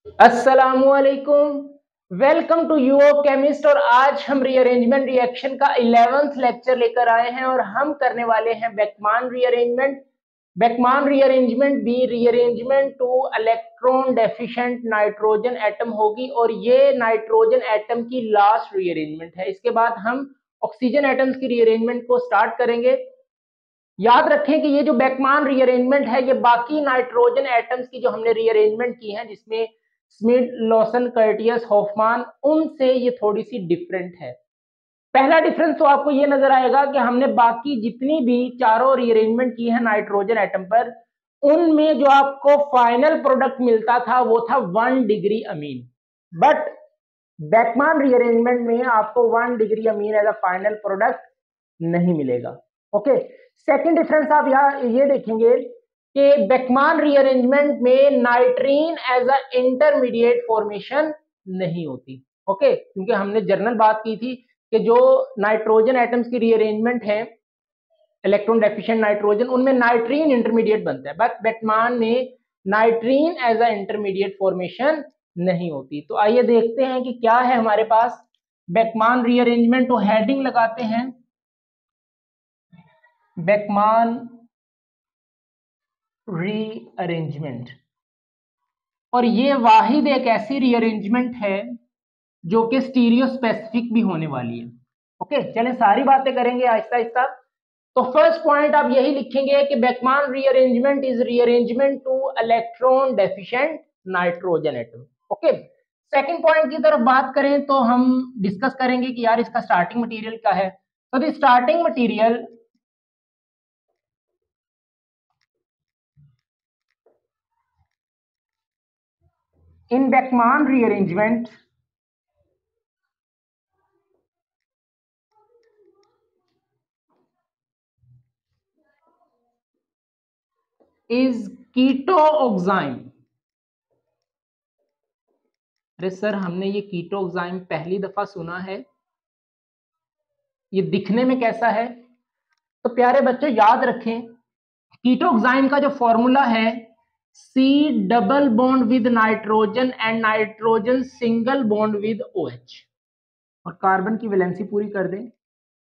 अस्सलामुअलैकुम। Welcome to UO chemist. और आज हम रीअरेंजमेंट रिएक्शन का 11th लेक्चर लेकर आए हैं और हम करने वाले हैं Beckmann rearrangement. Beckmann rearrangement be rearrangement to electron deficient nitrogen atom होगी और ये नाइट्रोजन एटम की लास्ट रीअरेंजमेंट है। इसके बाद हम ऑक्सीजन एटम्स की रीअरेंजमेंट को स्टार्ट करेंगे। याद रखें कि ये जो बेकमान रीअरेंजमेंट है ये बाकी नाइट्रोजन एटम्स की जो हमने रीअरेंजमेंट की है जिसमें स्मिथ, लॉसन, कर्टियस, हॉफमान, उनसे ये थोड़ी सी डिफरेंट है। पहला डिफरेंस तो आपको ये नजर आएगा कि हमने बाकी जितनी भी चारों रीअरेंजमेंट की है नाइट्रोजन एटम पर, उनमें जो आपको फाइनल प्रोडक्ट मिलता था वो था 1 degree amine. But Beckmann rearrangement में आपको 1 degree amine as a final product नहीं मिलेगा। ओके, सेकंड डिफरेंस आप यहाँ ये देखेंगे कि बेकमान रीअरेंजमेंट में nitrene as a intermediate formation नहीं होती। ओके, क्योंकि हमने जर्नल बात की थी कि जो नाइट्रोजन एटम्स की रीअरेंजमेंट है इलेक्ट्रॉन डेफिशिएंट नाइट्रोजन, उनमें नाइट्रीन इंटरमीडिएट बनता है, बट बेकमान में nitrene as a intermediate formation नहीं होती। तो आइए देखते हैं कि क्या है हमारे पास बेकमान रीअरेंजमेंट। तो हेडिंग लगाते हैं बेकमान रीअरेंजमेंट। और ये वाहिद एक ऐसी रीअरेंजमेंट है जो कि स्टीरियो स्पेसिफिक भी होने वाली है। ओके, चलें सारी बातें करेंगे आहिस्ता आहिस्ता। तो फर्स्ट पॉइंट आप यही लिखेंगे कि Beckmann rearrangement is rearrangement to electron deficient nitrogen atom. Okay, second point की तरफ बात करें तो हम डिस्कस करेंगे कि यार इसका स्टार्टिंग मटेरियल क्या है। तो the starting material in Beckmann rearrangement is keto oxime. अरे सर, हमने ये कीटो ऑक्साइम पहली दफा सुना है, ये दिखने में कैसा है? तो प्यारे बच्चों याद रखें, कीटो ऑक्साइम का जो फॉर्मूला है C double bond with nitrogen and nitrogen single bond with OH, और कार्बन की वैलेंसी पूरी कर दें।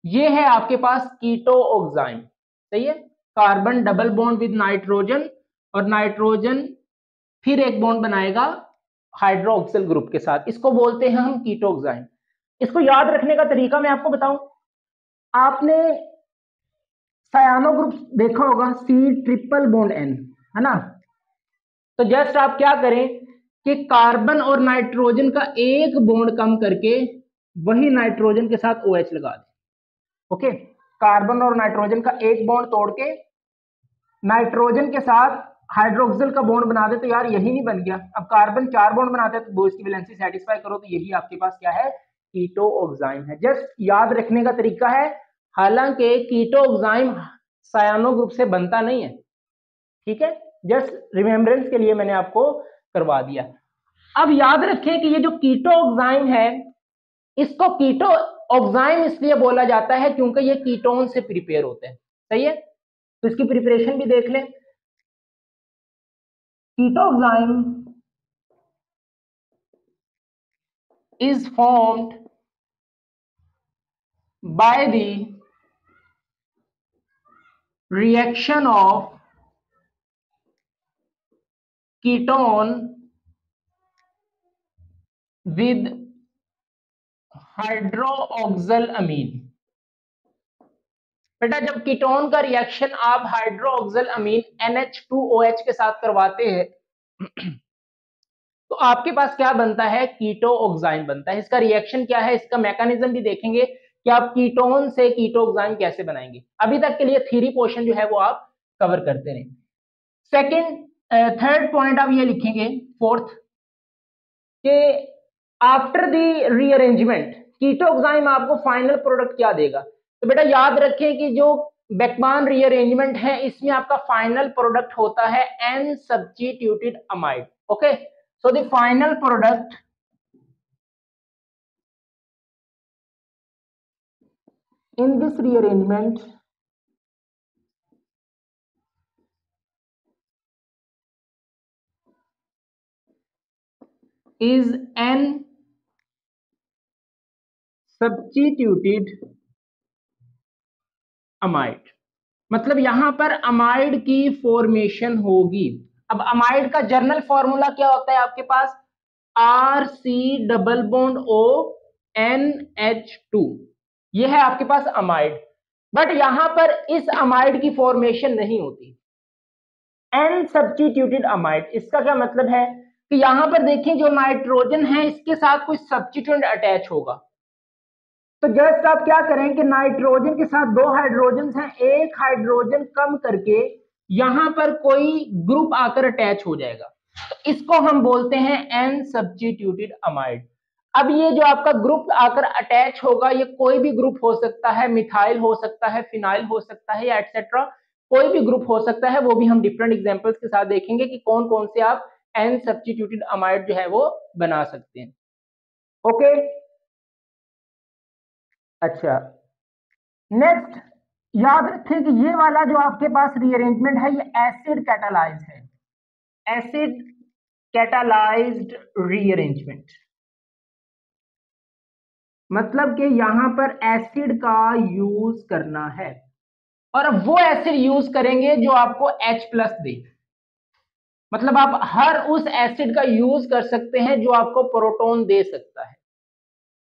ये है आपके पास कीटो ऑक्साइम। सही है, carbon double bond with nitrogen और नाइट्रोजन फिर एक बॉन्ड बनाएगा हाइड्रोक्सिल ग्रुप के साथ, इसको बोलते हैं हम कीटो ऑक्साइम। इसको याद रखने का तरीका मैं आपको बताऊं। आपने सायानो ग्रुप देखा होगा, C ट्रिपल बॉन्ड N, है ना? तो जस्ट आप क्या करें कि कार्बन और नाइट्रोजन का एक बॉन्ड कम करके वही नाइट्रोजन के साथ OH लगा दें। ओके, कार्बन और नाइट्रोजन का एक बॉन्ड तोड़ के नाइट्रोजन के साथ हाइड्रोक्सिल का बॉन्ड बना दे, तो यार यही नहीं बन गया। अब कार्बन 4 बॉन्ड बनाते हैं तो दो इसकी वैलेंसी सेटिस्फाई करो, तो यही आपके पास क्या है? कीटो ऑक्साइम है। जस्ट याद रखने का तरीका है। हालांकि कीटो ऑक्साइम सायानो ग्रुप से बनता नहीं है, ठीक है, जस्ट रिमेम्बरेंस के लिए मैंने आपको करवा दिया। अब याद रखें कि ये जो कीटो ऑक्साइम है, इसको कीटो ऑक्साइम इसलिए बोला जाता है क्योंकि ये कीटोन से प्रिपेयर होते हैं। सही है, तो इसकी प्रिपरेशन भी देख लें। Keto oxime is formed by the reaction of ketone with hydroxyl amine. बेटा, जब कीटोन का रिएक्शन आप हाइड्रोक्सिल अमीन NH2OH के साथ करवाते हैं तो आपके पास क्या बनता है? कीटो ऑक्साइम बनता है। इसका रिएक्शन क्या है, इसका मैकेनिज्म भी देखेंगे कि आप कीटोन से कीटो ऑक्साइम कैसे बनाएंगे। अभी तक के लिए थ्योरी पोर्शन जो है वो आप कवर करते रहें। सेकंड, थर्ड पॉइंट आप ये लिखेंगे, फोर्थ, कि after the rearrangement keto oxime आपको फाइनल प्रोडक्ट क्या देगा। तो बेटा याद रखें कि जो बेकमान रीअरेंजमेंट है इसमें आपका फाइनल प्रोडक्ट होता है N substituted amide. Okay, so the final product in this rearrangement is an substituted amide। मतलब यहां पर अमाइड की फॉर्मेशन होगी। अब अमाइड का जर्नल फॉर्मूला क्या होता है आपके पास, RC डबल बॉन्ड ONH2, ये है आपके पास अमाइड। बट यहां पर इस अमाइड की फॉर्मेशन नहीं होती, एन सब्स्टिट्यूटेड अमाइड। इसका क्या मतलब है कि यहां पर देखें जो नाइट्रोजन है इसके साथ कोई सब्स्टिट्यूएंट अटैच होगा। तो जस्ट आप क्या करें कि नाइट्रोजन के साथ दो हाइड्रोजन हैं, एक हाइड्रोजन कम करके यहां पर कोई ग्रुप आकर अटैच हो जाएगा, तो इसको हम बोलते हैं एन सब्स्टिट्यूटेड अमाइड। अब ये जो आपका ग्रुप आकर अटैच होगा ये कोई भी ग्रुप हो सकता है, मिथाइल हो सकता है, फिनाइल हो सकता है, या एटसेट्रा कोई भी ग्रुप हो सकता है। वो भी हम डिफरेंट एग्जांपल्स के साथ देखेंगे कि कौन कौन से आप एन सब्स्टिट्यूटेड अमाइड जो है वो बना सकते हैं। ओके, अच्छा, नेक्स्ट याद रखें कि ये वाला जो आपके पास रीअरेंजमेंट है ये एसिड कैटालाइज है, एसिड कैटालाइज्ड रीअरेंजमेंट। मतलब कि यहां पर एसिड का यूज करना है, और अब वो एसिड यूज करेंगे जो आपको H+ दे। मतलब आप हर उस एसिड का यूज कर सकते हैं जो आपको प्रोटॉन दे सकता है,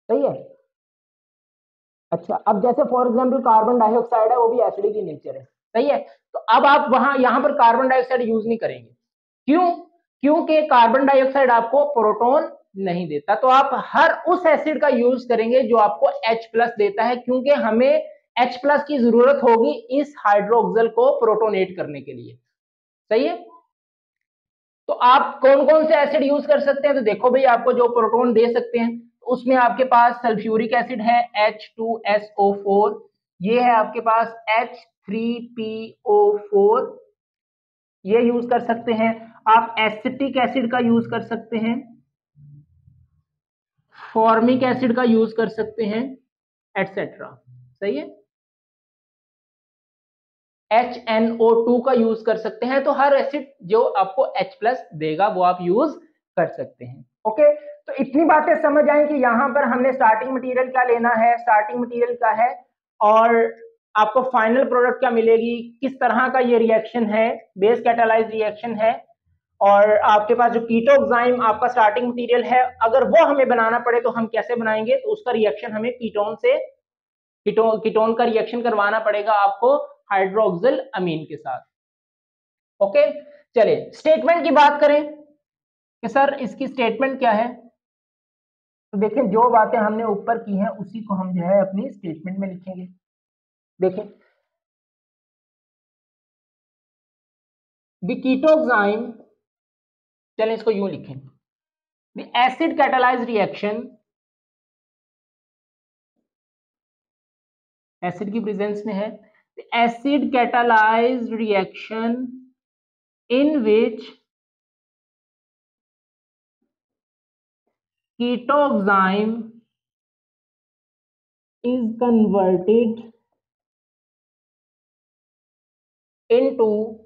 सही है। अच्छा, अब जैसे फॉर एग्जांपल कार्बन डाइऑक्साइड है, वो भी एसिड की नेचर है, सही है। तो अब आप यहां पर कार्बन डाइऑक्साइड यूज नहीं करेंगे, क्यों? क्योंकि कार्बन डाइऑक्साइड आपको प्रोटॉन नहीं देता। तो आप हर उस एसिड का यूज करेंगे जो आपको H+ देता है, क्योंकि हमें H+ की जरूरत होगी इस हाइड्रोक्सिल को प्रोटोनेट करने के लिए, सही है। तो आप कौन कौन से एसिड यूज कर सकते हैं, तो देखो भाई आपको जो प्रोटॉन दे सकते हैं उसमें आपके पास सल्फ्यूरिक एसिड है H2SO4, ये है आपके पास H3PO4, ये यूज कर सकते हैं। आप एसिटिक एसिड का यूज कर सकते हैं, फॉर्मिक एसिड का यूज कर सकते हैं, एटसेट्रा, सही है। HNO2 का यूज कर सकते हैं। तो हर एसिड जो आपको H+ देगा वो आप यूज कर सकते हैं। ओके, तो इतनी बातें समझ आए कि यहां पर हमने स्टार्टिंग मटेरियल क्या लेना है, स्टार्टिंग मटेरियल क्या है, और आपको फाइनल प्रोडक्ट क्या मिलेगी, किस तरह का ये रिएक्शन है, बेस कैटालाइज रिएक्शन है, और आपके पास जो कीटोक्साइम आपका स्टार्टिंग मटेरियल है, अगर वो हमें बनाना पड़े तो हम कैसे बनाएंगे, तो उसका रिएक्शन हमें कीटोन का रिएक्शन करवाना पड़ेगा आपको हाइड्रोक्सिल अमीन के साथ। ओके, चलिए स्टेटमेंट की बात करें कि सर इसकी स्टेटमेंट क्या है। तो देखें जो बातें हमने ऊपर की हैं उसी को हम जो है अपनी स्टेटमेंट में लिखेंगे। देखें, द कीटोक्साइम, चलें इसको यूं लिखें, the acid catalysed reaction, acid की प्रेजेंस में है, the acid catalysed reaction in which ketoxime is converted into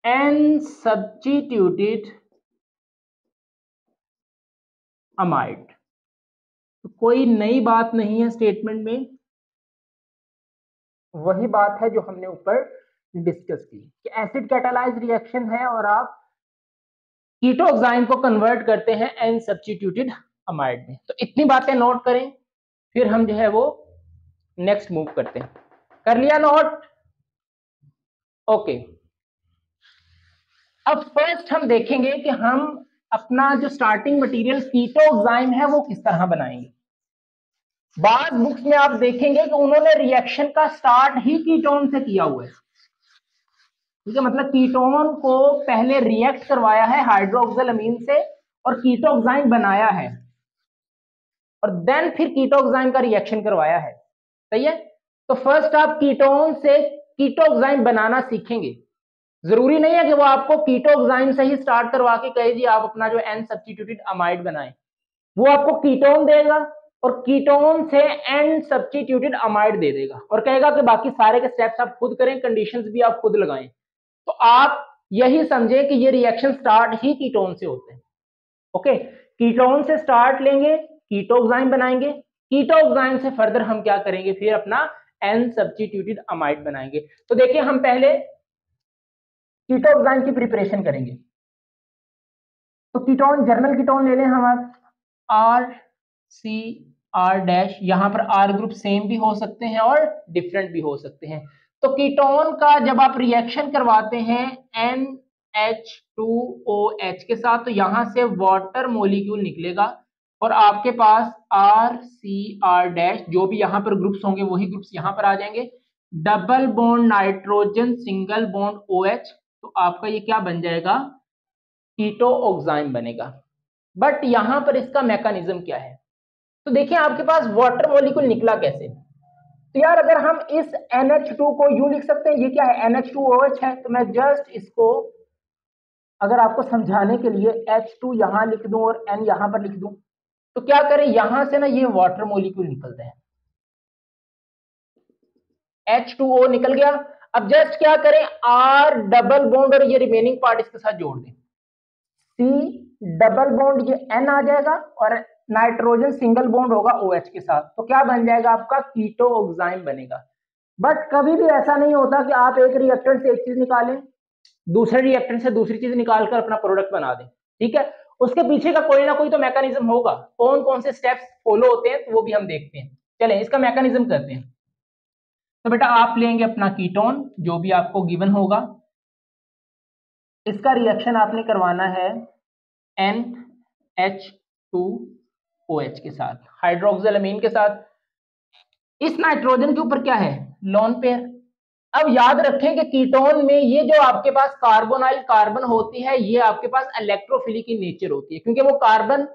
an substituted amide। तो कोई नई बात नहीं है स्टेटमेंट में, वही बात है जो हमने ऊपर डिस्कस की कि एसिड कैटालाइज रिएक्शन है और आप कीटोक्साइम को कन्वर्ट करते हैं एन सब्स्टिट्यूटेड अमाइड में। तो इतनी बातें नोट करें, फिर हम जो है वो नेक्स्ट मूव करते हैं। कर लिया नोट? ओके, अब फर्स्ट हम देखेंगे कि हम अपना जो स्टार्टिंग मटेरियल कीटोक्साइम है वो किस तरह बनाएंगे। बाद बुक्स में आप देखेंगे कि उन्होंने रिएक्शन का स्टार्ट ही कीटोन से किया हुआ है, ठीक है। मतलब कीटोन को पहले रिएक्ट करवाया है हाइड्रोक्सिल अमीन से और कीटोक्साइम बनाया है, और देन फिर कीटोक्साइम का रिएक्शन करवाया है, सही है। तो फर्स्ट आप कीटोन से कीटोक्साइम बनाना सीखेंगे। जरूरी नहीं है कि वो आपको कीटोक्साइम से ही स्टार्ट करवा के कहे जी आप अपना जो एन सब्स्टिट्यूटेड अमाइड बनाएं। वो आपको कीटोन देगा और कीटोन से एन सब्स्टिट्यूटेड अमाइड दे देगा और कहेगा कि बाकी सारे के स्टेप्स आप खुद करें, कंडीशंस भी आप खुद लगाएं। तो आप यही समझे कि ये रिएक्शन स्टार्ट ही कीटोन से होते हैं। ओके, कीटोन से स्टार्ट लेंगे, कीटोक्साइम बनाएंगे, कीटोक्साइम से फर्दर हम क्या करेंगे, फिर अपना एन सब्स्टिट्यूटेड अमाइड बनाएंगे। तो देखिए हम पहले कीटोक्साइम की प्रिपरेशन करेंगे। तो कीटोन, जर्नल कीटोन ले लें हम, आर सी आर डैश, यहां पर आर ग्रुप सेम भी हो सकते हैं और डिफरेंट भी हो सकते हैं। तो कीटोन का जब आप रिएक्शन करवाते हैं NH2OH के साथ, तो यहां से वाटर मॉलिक्यूल निकलेगा और आपके पास आर सी आर डैश, जो भी यहां पर ग्रुप्स होंगे वही ग्रुप्स यहां पर आ जाएंगे, double bond nitrogen single bond OH, तो आपका ये क्या बन जाएगा, कीटोक्साइम बनेगा। बट यहां पर इसका मैकेनिज्म क्या है, तो देखिए आपके पास वाटर मॉलिक्यूल निकला कैसे। तो यार अगर हम इस NH2 को यूं लिख सकते हैं, ये क्या है, NH2OH है, तो मैं जस्ट इसको अगर आपको समझाने के लिए H2 यहां लिख दूं और N यहां पर लिख दूं, तो क्या करें, यहां से ना ये वाटर मॉलिक्यूल निकलते हैं, H2O निकल गया। अब जस्ट क्या करें, R डबल बॉन्ड और ये रिमेनिंग पार्ट इसके साथ जोड़ दें, C डबल बॉन्ड, ये N आ जाएगा और नाइट्रोजन सिंगल बॉन्ड होगा OH के साथ, तो क्या बन जाएगा आपका, कीटोक्साइम बनेगा। बट कभी भी ऐसा नहीं होता कि आप एक रिएक्टेंट से एक चीज निकालें, दूसरे रिएक्टेंट से दूसरी चीज निकालकर अपना प्रोडक्ट बना दें, ठीक है, उसके पीछे का कोई ना कोई तो मैकेनिज्म होगा। कौन कौन से स्टेप्स फॉलो होते हैं तो वो भी हम देखते हैं। चलें इसका मैकेनिज्म करते हैं। तो बेटा आप लेंगे अपना कीटोन जो भी आपको गिवन होगा, इसका रिएक्शन आपने करवाना है NH2OH के साथ, हाइड्रोक्सिल अमीन के साथ। इस नाइट्रोजन के ऊपर क्या है, लोन पेयर। अब याद रखें कि कीटोन में ये जो आपके पास कार्बोनाइल कार्बन होती है, ये आपके पास इलेक्ट्रोफिलिक की नेचर होती है, क्योंकि वो कार्बन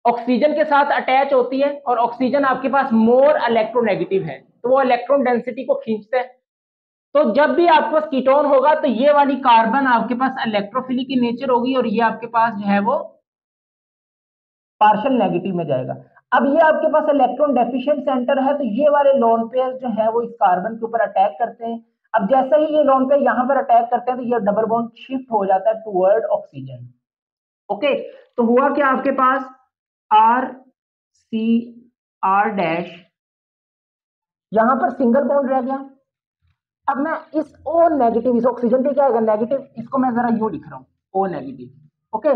ऑक्सीजन के साथ अटैच होती है और ऑक्सीजन आपके पास मोर इलेक्ट्रोनेगेटिव है, तो वो इलेक्ट्रॉन डेंसिटी को खींचता है। तो जब भी आपके पास कीटोन होगा तो ये वाली कार्बन आपके पास इलेक्ट्रोफिलिक की नेचर होगी और ये आपके पास जो है वो पार्शियल नेगेटिव में जाएगा। अब ये आपके पास इलेक्ट्रॉन डेफिशिएंट सेंटर है, तो ये वाले लोन पेयर जो है वो इस कार्बन के ऊपर अटैक करते हैं। अब जैसे ही ये लोन पेयर यहां पर अटैक करते हैं तो ये डबल बॉन्ड शिफ्ट हो जाता है टुवर्ड ऑक्सीजन। ओके, तो हुआ क्या आपके पास, आर सी आर डैश, यहां पर सिंगल बॉन्ड रह गया। अब मैं इस O नेगेटिव, इस ऑक्सीजन पे क्या आएगा, नेगेटिव, इसको मैं जरा यूं लिख रहा हूं, O नेगेटिव। ओके,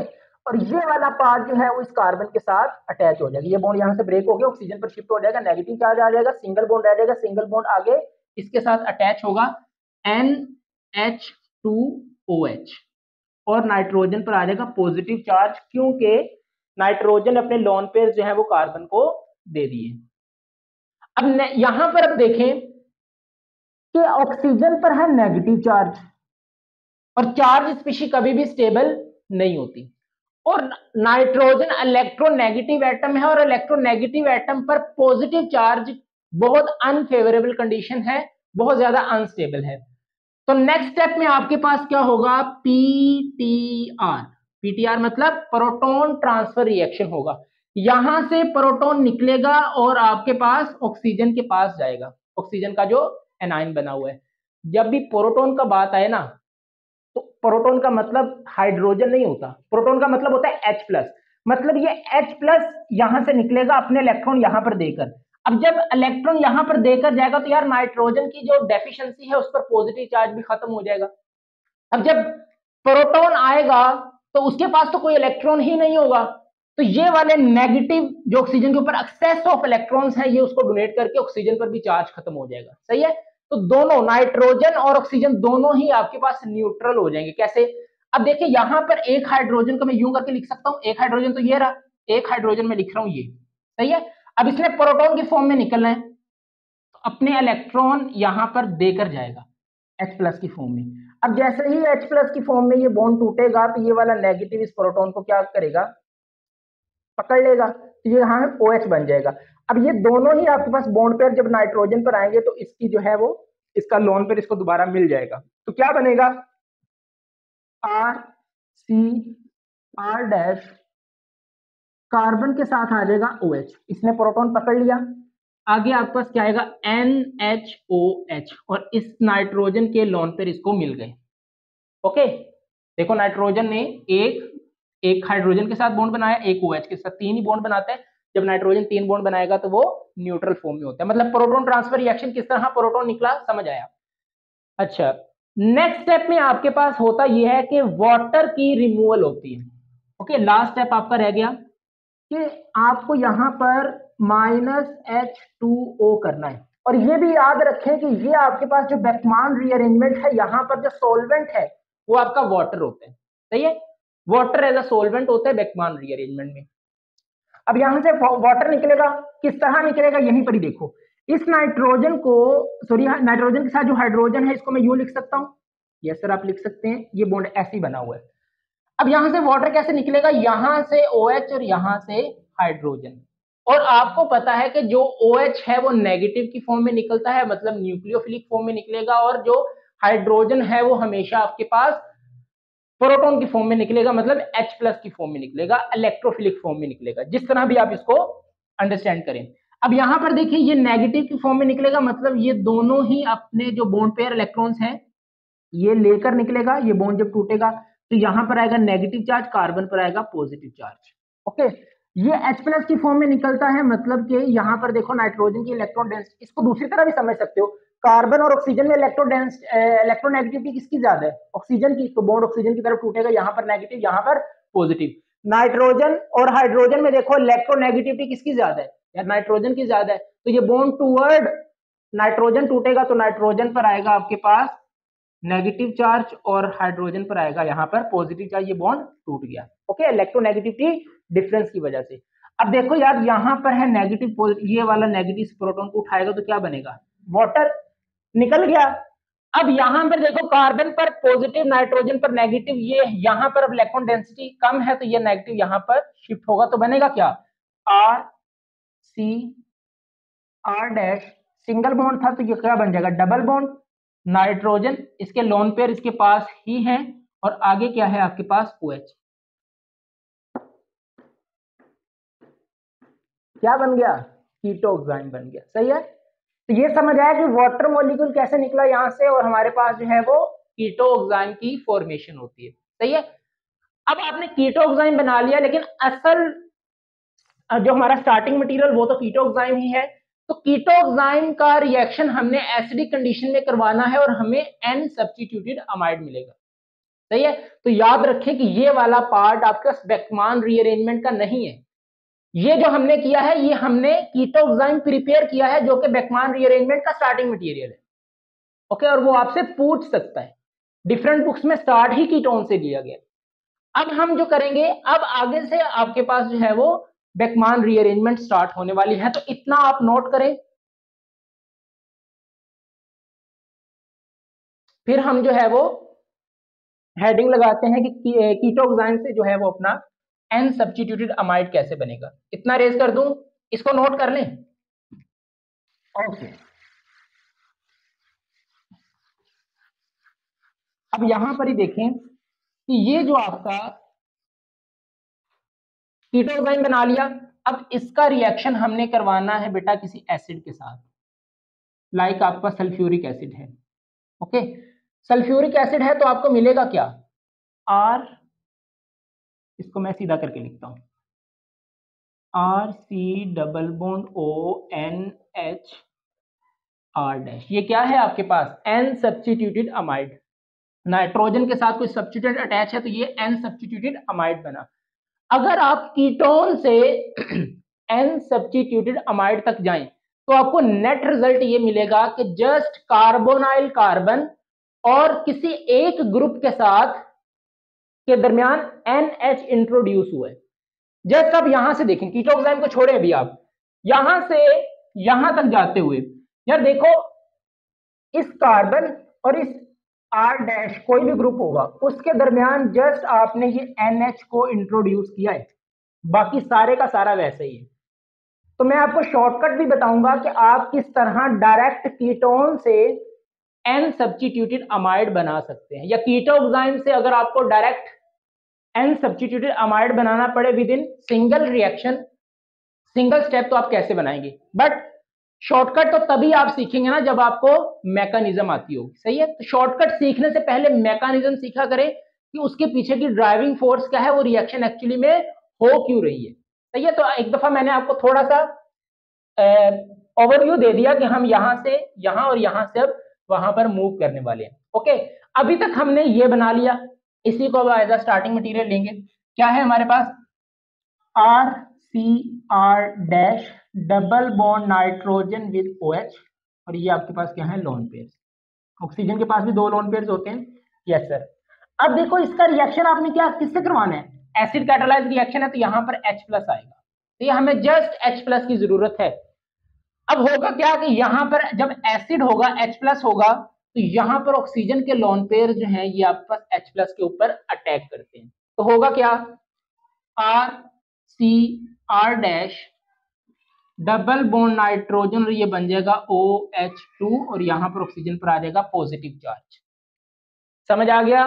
और ये वाला पार्ट जो है वो इस कार्बन के साथ अटैच हो जाएगा, ये बॉन्ड यहां से ब्रेक हो गया, ऑक्सीजन पर शिफ्ट हो जाएगा, नेगेटिव चार्ज आ जाएगा, सिंगल बॉन्ड रह जाएगा, सिंगल बॉन्ड आगे इसके साथ अटैच होगा NH2OH और नाइट्रोजन पर आ जाएगा पॉजिटिव चार्ज, क्योंकि नाइट्रोजन अपने लोन पेयर जो है वो कार्बन को दे दिए। अब यहां पर अब देखें कि ऑक्सीजन पर है नेगेटिव चार्ज और चार्ज स्पीशी कभी भी स्टेबल नहीं होती, और नाइट्रोजन इलेक्ट्रोनेगेटिव एटम है और इलेक्ट्रोनेगेटिव एटम पर पॉजिटिव चार्ज बहुत अनफेवरेबल कंडीशन है, बहुत ज्यादा अनस्टेबल है। तो नेक्स्ट स्टेप में आपके पास क्या होगा, पीटीआर। पीटीआर मतलब प्रोटॉन ट्रांसफर रिएक्शन होगा, यहां से प्रोटॉन निकलेगा और आपके पास ऑक्सीजन के पास जाएगा, ऑक्सीजन का जो एनाइन बना हुआ है। जब भी प्रोटॉन का बात आए ना, तो प्रोटॉन का मतलब हाइड्रोजन नहीं होता, प्रोटॉन का मतलब होता है H+, मतलब ये H+ यहां से निकलेगा अपने इलेक्ट्रॉन यहां पर देकर। अब जब इलेक्ट्रॉन यहां पर देकर जाएगा तो यार नाइट्रोजन की जो डेफिशिएंसी है उस पर पॉजिटिव चार्ज भी खत्म हो जाएगा। अब जब प्रोटॉन आएगा तो उसके पास तो कोई इलेक्ट्रॉन ही नहीं होगा, तो ये वाले नेगेटिव जो ऑक्सीजन के ऊपर एक्सेस ऑफ इलेक्ट्रॉन्स है, ये उसको डोनेट करके ऑक्सीजन पर भी चार्ज खत्म हो जाएगा। सही है, तो दोनों नाइट्रोजन और ऑक्सीजन दोनों ही आपके पास न्यूट्रल हो जाएंगे। कैसे, अब देखिए यहां पर एक हाइड्रोजन को मैं यूं करके लिख सकता हूं, एक हाइड्रोजन तो ये रहा, एक हाइड्रोजन में लिख रहा हूं ये। सही है, अब इसने प्रोटॉन की फॉर्म में निकलना है तो अपने इलेक्ट्रॉन यहां पर देकर जाएगा H+ की फॉर्म में। अब जैसे ही H+ की फॉर्म में ये बॉन्ड टूटेगा तो ये वाला नेगेटिव इस प्रोटॉन को क्या करेगा, पकड़ लेगा, तो ये यहाँ OH बन जाएगा। अब ये दोनों ही आपके पास बॉन्ड पेयर जब नाइट्रोजन पर आएंगे तो इसकी जो है वो, इसका लोन पेयर इसको दोबारा मिल जाएगा, तो क्या बनेगा, RCR डैश, कार्बन के साथ आ जाएगा OH, इसने प्रोटॉन पकड़ लिया, आगे आपके पास क्या आएगा NHOH, और इस नाइट्रोजन के लोन पेयर इसको मिल गए। ओके, देखो नाइट्रोजन ने एक एक हाइड्रोजन के साथ बॉन्ड बनाया, एक OH के साथ, 3 ही बॉन्ड बनाता है। जब नाइट्रोजन 3 बॉन्ड बनाएगा तो वो न्यूट्रल फॉर्म में होता है। मतलब प्रोटॉन ट्रांसफर रिएक्शन किस तरह प्रोटॉन निकला, समझ आया। अच्छा, नेक्स्ट स्टेप में आपके पास होता यह है कि वाटर की रिमूवल होती है। ओके, लास्ट स्टेप आपका रह गया कि आपको यहां पर -H2O करना है। और ये भी याद रखें कि ये आपके पास जो बेकमान रीअरेंजमेंट है, यहां पर जो सोल्वेंट है वो आपका वाटर होता है। सही है, वाटर एज अ सोल्वेंट होता है बेकमान रीअरेंजमेंट में। अब यहां से वाटर निकलेगा, किस तरह निकलेगा यहीं पर ही देखो। इस नाइट्रोजन को, सॉरी, नाइट्रोजन के साथ जो हाइड्रोजन है इसको मैं यूं लिख सकता हूं। यस सर, आप लिख सकते हैं। ये बॉन्ड ऐसे ही बना हुआ है। अब यहां से वाटर कैसे निकलेगा, यहां से OH और यहां से हाइड्रोजन। और आपको पता है कि जो OH है वो नेगेटिव की फॉर्म में निकलता है, मतलब न्यूक्लियोफिलिक फॉर्म में निकलेगा, और जो हाइड्रोजन है वो हमेशा आपके पास प्रोटॉन की फॉर्म में निकलेगा, मतलब H+ की फॉर्म में निकलेगा, इलेक्ट्रोफिलिक फॉर्म में निकलेगा, जिस तरह भी आप इसको अंडरस्टैंड करें। अब यहां पर देखिए ये नेगेटिव की फॉर्म में निकलेगा, मतलब ये दोनों ही अपने जो बॉन्ड पेयर इलेक्ट्रॉन्स हैं ये लेकर निकलेगा। ये बॉन्ड जब टूटेगा तो यहां पर आएगा नेगेटिव चार्ज, कार्बन पर आएगा पॉजिटिव चार्ज। ओके, ये H+ की फॉर्म में निकलता है, मतलब कि यहां पर देखो नाइट्रोजन की इलेक्ट्रॉन डेंसिटी, इसको दूसरी तरह भी समझ सकते हो। कार्बन और ऑक्सीजन में इलेक्ट्रोनेगेटिविटी किसकी ज्यादा है, ऑक्सीजन की, तो बॉन्ड ऑक्सीजन की तरफ टूटेगा, यहां पर नेगेटिव, यहां पर पॉजिटिव। नाइट्रोजन और हाइड्रोजन में देखो इलेक्ट्रोनेगेटिविटी किसकी ज्यादा है, या नाइट्रोजन की ज्यादा है, तो ये बॉन्ड टूवर्ड नाइट्रोजन टूटेगा तो नाइट्रोजन पर आएगा आपके पास नेगेटिव चार्ज और हाइड्रोजन पर आएगा यहां पर पॉजिटिव चार्ज, ये बॉन्ड टूट गया। ओके, इलेक्ट्रोनेगेटिविटी डिफरेंस की वजह से। अब देखो यार, यहां पर है नेगेटिव, ये वाला नेगेटिव प्रोटॉन को उठाएगा तो क्या बनेगा, वाटर निकल गया। अब यहां पर देखो कार्बन पर पॉजिटिव, नाइट्रोजन पर नेगेटिव, ये यहां पर अब इलेक्ट्रॉन डेंसिटी कम है तो ये नेगेटिव यहां पर शिफ्ट होगा, तो बनेगा क्या, R सिंगल बॉन्ड था तो ये क्या बन जाएगा, डबल बॉन्ड। नाइट्रोजन इसके लोन पेयर इसके पास ही हैं, और आगे क्या है आपके पास OH। क्या बन गया, कीटोक्साइन बन गया। सही है, तो ये समझ आया कि वाटर मॉलिक्यूल कैसे निकला यहां से, और हमारे पास जो है वो कीटोक्साइन की फॉर्मेशन होती है। सही है, अब आपने कीटोक्साइन बना लिया, लेकिन असल जो हमारा स्टार्टिंग मटेरियल वो तो कीटोक्साइन ही है। तो कीटोक्साइन का रिएक्शन हमने एसिडिक कंडीशन में करवाना है और हमें N सब्स्टिट्यूटेड अमाइड मिलेगा। सही है, तो याद रखें कि ये वाला पार्ट आपका बेकमान रीअरेंजमेंट का नहीं है। ये जो हमने किया है ये हमने कीटोक्साइन प्रिपेयर किया है, जो कि बेकमान रीअरेंजमेंट का स्टार्टिंग मटेरियल है। ओके, और वो आपसे पूछ सकता है, डिफरेंट बुक्स में स्टार्ट ही कीटोन से लिया गया। अब हम जो करेंगे, अब आगे से आपके पास जो है वो बेकमान रीअरेंजमेंट स्टार्ट होने वाली है, तो इतना आप नोट करें। फिर हम जो है वो हेडिंग लगाते हैं कि कीटोक्साइन से जो है वो अपना N सब्स्टिट्यूटेड अमाइड कैसे बनेगा। इतना रेज कर दूं, इसको नोट कर लें। ओके, अब यहां पर ही देखें कि ये जो आपका कीटोक्साइन बना लिया, अब इसका रिएक्शन हमने करवाना है बेटा किसी एसिड के साथ, लाइक आपके पास सल्फ्यूरिक एसिड है। ओके, सल्फ्यूरिक एसिड है तो आपको मिलेगा क्या, R, इसको मैं सीधा करके लिखता हूं, RC≡ONH R'। ये क्या है आपके पास, N सब्स्टिट्यूटेड अमाइड। नाइट्रोजन के साथ कोई सब्स्टिट्यूट अटैच है तो ये N सब्स्टिट्यूटेड अमाइड बना। अगर आप कीटोन से N सब्स्टिट्यूटेड अमाइड तक जाएं तो आपको नेट रिजल्ट ये मिलेगा कि जस्ट कार्बोनाइल कार्बन और किसी एक ग्रुप के साथ के दरमियान NH इंट्रोड्यूस हुआ है। जस्ट आप यहां से देखें, कीटोक्साइन को छोड़े अभी, आप यहां से यहां तक जाते हुए यार देखो, इस कार्बन और इस R' कोई भी ग्रुप होगा उसके दरमियान जस्ट आपने ये NH को इंट्रोड्यूस किया है, बाकी सारे का सारा वैसे ही है। तो मैं आपको शॉर्टकट भी बताऊंगा कि आप किस तरह डायरेक्ट कीटोन से N सब्स्टिट्यूटेड अमाइड बना सकते हैं, या कीटोक्साइन से अगर आपको डायरेक्ट N सब्स्टिट्यूटेड अमाइड बनाना पड़े with in single reaction, single step, तो आप कैसे बनाएंगे। बट शॉर्टकट तो तभी आप सीखेंगे ना जब आपको मैकेनिज्म आती होगी। सही है, तो शॉर्टकट सीखने से पहले मैकेनिज्म सीखा करें, कि उसके पीछे की ड्राइविंग फोर्स क्या है, वो रिएक्शन एक्चुअली में हो क्यों रही है। सही है, तो एक दफा मैंने आपको थोड़ा सा ओवरव्यू दे दिया कि हम यहां से यहां और यहां से अब वहां पर मूव करने वाले हैं। ओके, अभी तक हमने ये बना लिया, इसी को अब एज अ स्टार्टिंग मटेरियल लेंगे। क्या है हमारे पास, R C R dash double bond nitrogen with OH, और ये आपके पास क्या है, लोन पेयर। ऑक्सीजन के पास भी 2 लोन पेयर होते हैं। Yes sir. अब देखो इसका रिएक्शन आपने क्या किससे करवाना है, एसिड कैटालाइज रिएक्शन है, तो यहां पर H+ आएगा, तो ये हमें जस्ट H+ की जरूरत है। अब होगा क्या कि यहां पर जब एसिड होगा, H+ होगा, तो यहां पर ऑक्सीजन के लोन पेयर जो है ये आपके पास H+ के ऊपर अटैक करते हैं, तो होगा क्या, R C R dash double bond nitrogen, और ये बन जाएगा OH2, और यहां पर ऑक्सीजन पर आ जाएगा पॉजिटिव चार्ज। समझ आ गया,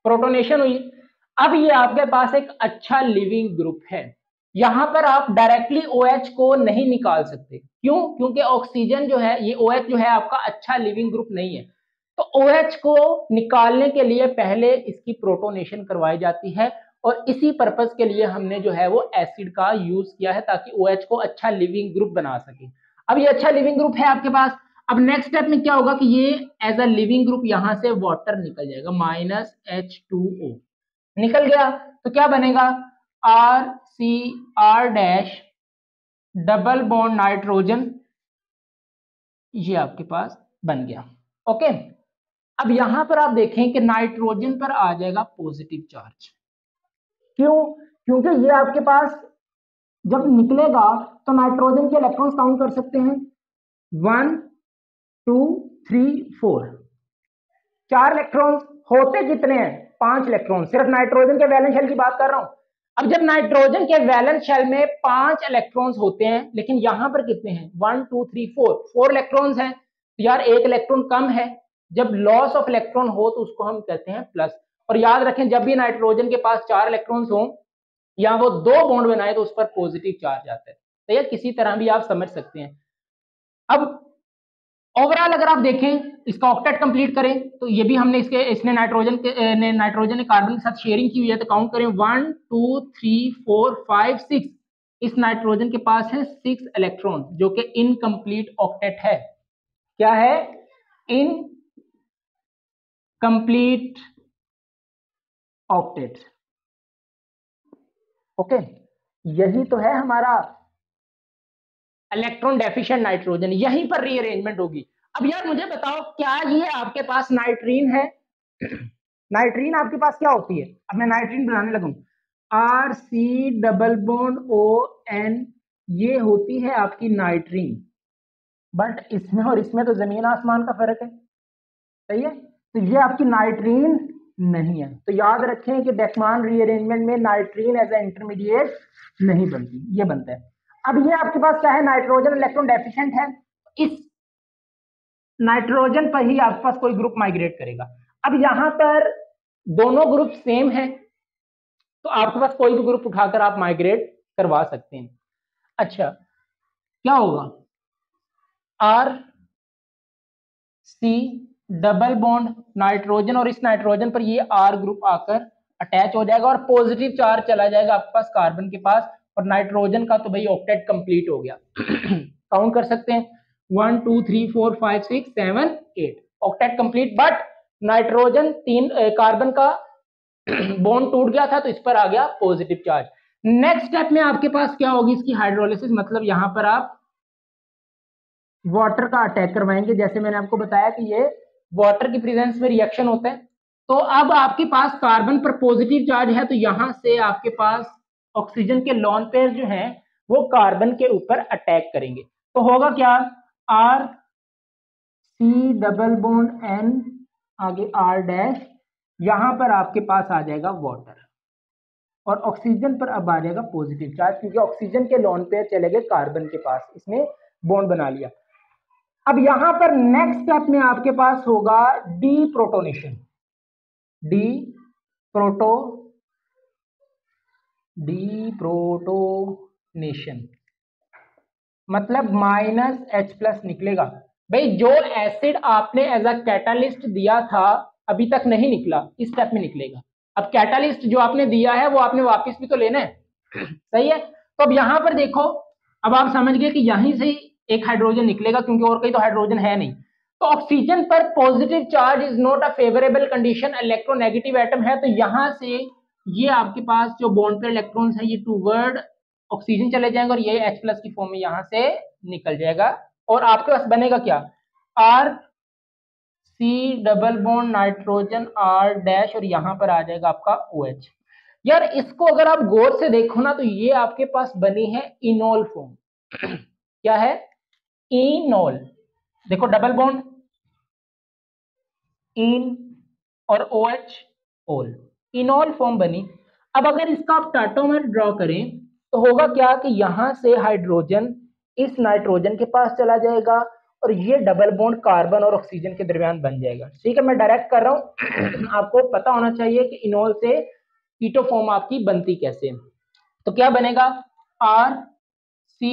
प्रोटोनेशन हुई। अब ये आपके पास एक अच्छा लिविंग ग्रुप है, यहां पर आप डायरेक्टली OH को नहीं निकाल सकते, क्यों, क्योंकि ऑक्सीजन जो है, ये OH जो है आपका अच्छा लिविंग ग्रुप नहीं है, तो OH को निकालने के लिए पहले इसकी प्रोटोनेशन करवाई जाती है, और इसी पर्पस के लिए हमने जो है वो एसिड का यूज किया है, ताकि OH को अच्छा लिविंग ग्रुप बना सके। अब ये अच्छा लिविंग ग्रुप है आपके पास, अब नेक्स्ट स्टेप में क्या होगा कि ये एज अ लिविंग ग्रुप यहां से वाटर निकल जाएगा, -H2O निकल गया, तो क्या बनेगा, RCR dash double bond nitrogen, ये आपके पास बन गया। ओके, अब यहां पर आप देखें कि नाइट्रोजन पर आ जाएगा पॉजिटिव चार्ज, क्यों, क्योंकि ये आपके पास जब निकलेगा तो नाइट्रोजन के इलेक्ट्रॉन्स काउंट कर सकते हैं, 1 2 3 4, 4 इलेक्ट्रॉन्स होते कितने हैं, 5 इलेक्ट्रॉन, सिर्फ नाइट्रोजन के वैलेंस शेल की बात कर रहा हूं। अब जब नाइट्रोजन के वैलेंस शेल में 5 इलेक्ट्रॉन्स होते हैं, लेकिन यहां पर कितने हैं, 1 2 3 4 इलेक्ट्रॉन्स हैं, तो यार एक इलेक्ट्रॉन कम है, जब लॉस ऑफ इलेक्ट्रॉन हो तो उसको हम कहते हैं प्लस। और याद रखें जब भी नाइट्रोजन के पास 4 इलेक्ट्रॉन्स हो या वो 2 बॉन्ड बनाए तो उस पर पॉजिटिव चार्ज आता है, तो ये किसी तरह भी आप समझ सकते हैं। अब ओवरऑल अगर आप देखें इसका ऑक्टेट कंप्लीट करें, तो ये भी हमने इसने नाइट्रोजन ने कार्बन के साथ शेयरिंग की हुई है, तो काउंट करें 1 2 3 4 5 6, इस नाइट्रोजन के पास है 6 इलेक्ट्रॉन, जो कि इनकम्प्लीट ऑक्टेट है। क्या है, इनकम्प्लीट ऑक्टेट। ओके, यही तो है हमारा इलेक्ट्रॉन डेफिशिएंट नाइट्रोजन, यहीं पर रीअरेंजमेंट होगी। अब यार मुझे बताओ, क्या ये आपके पास नाइट्रीन है, नाइट्रीन आपके पास क्या होती है, अब मैं नाइट्रीन बनाने लगूं, RC डबल बॉन्ड ON, ये होती है आपकी नाइट्रीन, बट इसमें और इसमें तो जमीन आसमान का फर्क है, सही है, तो ये आपकी नाइट्रीन नहीं है, तो याद रखें कि डेकमान रीअरेंजमेंट में नाइट्रीन एज ए इंटरमीडिएट नहीं बनती, ये बनता है। अब ये आपके पास क्या है, नाइट्रोजन इलेक्ट्रॉन डेफिशिएंट है, इस नाइट्रोजन पर ही आपके पास कोई ग्रुप माइग्रेट करेगा। अब यहां पर दोनों ग्रुप सेम है, तो आपके पास कोई भी ग्रुप उठाकर आप माइग्रेट करवा सकते हैं। अच्छा, क्या होगा, RC डबल बॉन्ड नाइट्रोजन, और इस नाइट्रोजन पर ये R ग्रुप आकर अटैच हो जाएगा और पॉजिटिव चार्ज चला जाएगा आपके पास कार्बन के पास, और नाइट्रोजन का तो भाई ऑक्टेट कंप्लीट हो गया। काउंट कर सकते हैं 1 2 3 4 5 6 7 8, octet complete, but nitrogen 3 carbon का बॉन्ड टूट गया था, तो इस पर आ गया पॉजिटिव चार्ज। नेक्स्ट स्टेप में आपके पास क्या होगी, इसकी हाइड्रोलिसिस, मतलब यहां पर आप वाटर का अटैक करवाएंगे, जैसे मैंने आपको बताया कि ये वाटर की प्रेजेंस में रिएक्शन होता है। तो अब आपके पास कार्बन पर पॉजिटिव चार्ज है, तो यहां से आपके पास ऑक्सीजन के लोन पेयर जो हैं वो कार्बन के ऊपर अटैक करेंगे, तो होगा क्या, RC डबल बॉन्ड N, आगे R डैश, यहां पर आपके पास आ जाएगा वाटर, और ऑक्सीजन पर अब आ जाएगा पॉजिटिव चार्ज, क्योंकि ऑक्सीजन के लोन पेयर चले गए कार्बन के पास, इसने बॉन्ड बना लिया। अब यहां पर नेक्स्ट स्टेप में आपके पास होगा डीप्रोटोनेशन, डीप्रोटोनेशन मतलब -H+ निकलेगा। भाई जो एसिड आपने एज अ कैटालिस्ट दिया था अभी तक नहीं निकला, इस स्टेप में निकलेगा, अब कैटालिस्ट जो आपने दिया है वो आपने वापस भी तो लेना है, सही है। तो अब यहां पर देखो, अब आप समझ गए कि यहीं से एक हाइड्रोजन निकलेगा क्योंकि और कहीं तो हाइड्रोजन है नहीं। तो ऑक्सीजन पर positive charge is not a favourable condition, electronegative atom है, तो यहां से ये आपके पास जो बॉन्ड पे इलेक्ट्रॉन्स है ये टूवर्ड ऑक्सीजन चले जाएंगे और ये H+ की फॉर्म में यहां से निकल जाएगा और आपके पास बनेगा क्या, R C double bond nitrogen R dash और यहां पर आ जाएगा आपका OH। यार इसको अगर आप गौर से देखो ना तो ये आपके पास बनी है इनोल फॉर्म। क्या है, इनोल। देखो डबल बॉन्ड इन और OH ओल, इनोल फॉर्म बनी। अब अगर इसका आप टाटोमर ड्रॉ करें तो होगा क्या कि यहां से हाइड्रोजन इस नाइट्रोजन के पास चला जाएगा और ये डबल बॉन्ड कार्बन और ऑक्सीजन के दरमियान बन जाएगा। ठीक है, मैं डायरेक्ट कर रहा हूं आपको पता होना चाहिए कि इनोल से कीटो फॉर्म आपकी बनती कैसे। तो क्या बनेगा, R C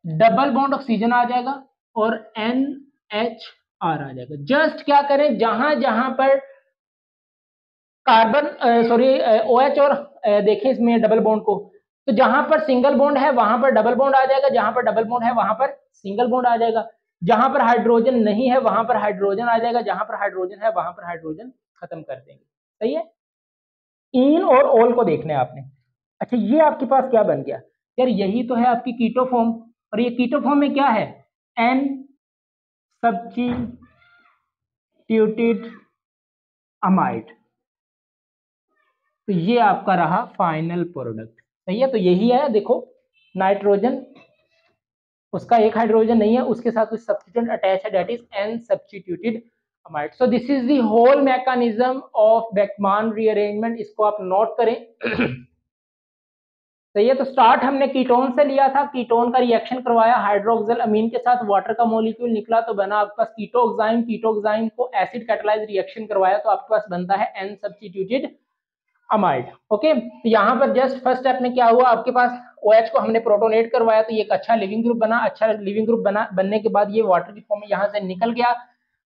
double bond oxygen आ जाएगा और NHR आ जाएगा। जस्ट क्या करें, जहां जहां पर कार्बन सॉरी OH और देखें इसमें डबल बॉन्ड को, तो जहां पर सिंगल बॉन्ड है वहां पर डबल बॉन्ड आ जाएगा, जहां पर डबल बॉन्ड है वहां पर सिंगल बॉन्ड आ जाएगा, जहां पर हाइड्रोजन नहीं है वहां पर हाइड्रोजन आ जाएगा, जहां पर हाइड्रोजन है वहां पर हाइड्रोजन खत्म कर देंगे। सही है, इन और ओल को देखना है आपने। अच्छा ये आपके पास क्या बन गया यार, यही तो है आपकी कीटो फॉर्म। और ये कीटो फॉर्म में क्या है, N सब्स्टिट्यूटेड अमाइड। तो ये आपका रहा फाइनल प्रोडक्ट। सही है, तो यही है, देखो नाइट्रोजन उसका एक हाइड्रोजन नहीं है, उसके साथ कुछ सब्स्टिट्यूएंट अटैच है, that is N substituted amide. So this is the whole mechanism of Beckmann rearrangement, इसको आप नोट करें। सही है, तो स्टार्ट हमने कीटोन से लिया था, कीटोन का रिएक्शन करवाया, हाइड्रोक्सिल अमीन के साथ वाटर का मॉलिक्यूल निकला तो बना आपके पास कीटोक्साइम, कीटोक्साइम को एसिड कैटालाइज रिएक्शन करवाया तो आपके पास बनता है N सब्स्टिट्यूटेड अमाइड। ओके, तो यहाँ पर जस्ट फर्स्ट स्टेप में क्या हुआ, आपके पास OH को हमने प्रोटोनेट करवाया तो ये एक अच्छा लिविंग ग्रुप बना, अच्छा लिविंग ग्रुप बना, बनने के बाद ये वाटर की फॉर्म में यहाँ से निकल गया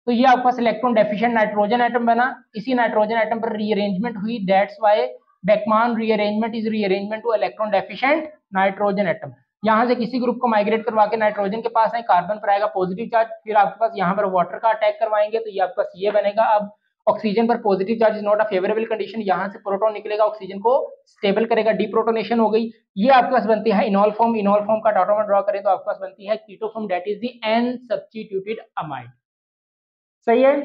तो ये आपके पास इलेक्ट्रॉन डेफिशिएंट नाइट्रोजन एटम बना। इसी नाइट्रोजन एटम पर रीअरेंजमेंट हुई, that's why Beckmann rearrangement is rearrangement to electron deficient nitrogen atom. यहाँ से किसी ग्रुप को माइग्रेट करवा के नाइट्रोजन के पास है, कार्बन पर आएगा पॉजिटिव चार्ज, फिर आपके पास यहाँ पर वाटर का अटैक करवाएंगे तो ये आपके पास ये बनेगा। अब ऑक्सीजन पर positive charge is not a favourable condition, यहां से प्रोटॉन निकलेगा, ऑक्सीजन को स्टेबल करेगा, डीप्रोटोनेशन हो गई, ये आपके पास बनती है इनोल फॉर्म। इनोल फॉर्म का टॉटोमर ड्रॉ करें तो आपके पास बनती है keto form, that is the N substituted amide. सही है,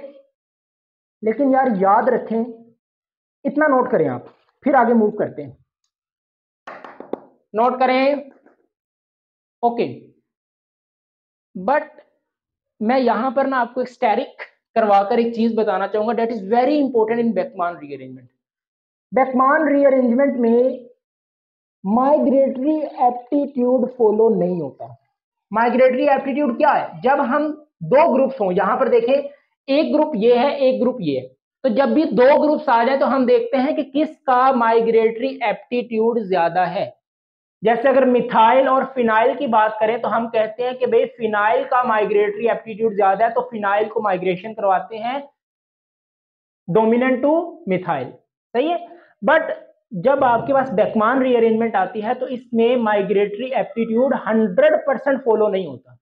लेकिन यार याद रखें, इतना नोट करें आप, फिर आगे मूव करते हैं। नोट करें, ओके। बट मैं यहां पर ना आपको स्टेरिक करवाकर एक चीज बताना चाहूंगा, that is very important in Beckmann rearrangement. Beckmann rearrangement में माइग्रेटरी एप्टीट्यूड फॉलो नहीं होता। माइग्रेटरी एप्टीट्यूड क्या है, जब हम दो ग्रुप्स हों, यहां पर देखें एक ग्रुप ये है एक ग्रुप ये है, तो जब भी दो ग्रुप्स आ जाए तो हम देखते हैं कि किसका माइग्रेटरी एप्टीट्यूड ज्यादा है। जैसे अगर मिथाइल और फिनाइल की बात करें तो हम कहते हैं कि भाई फिनाइल का माइग्रेटरी एप्टीट्यूड ज्यादा है तो फिनाइल को माइग्रेशन करवाते हैं डोमिनेंट टू मिथाइल। सही है, बट जब आपके पास बेकमान रीअरेंजमेंट आती है तो इसमें माइग्रेटरी एप्टीट्यूड 100% फॉलो नहीं होता।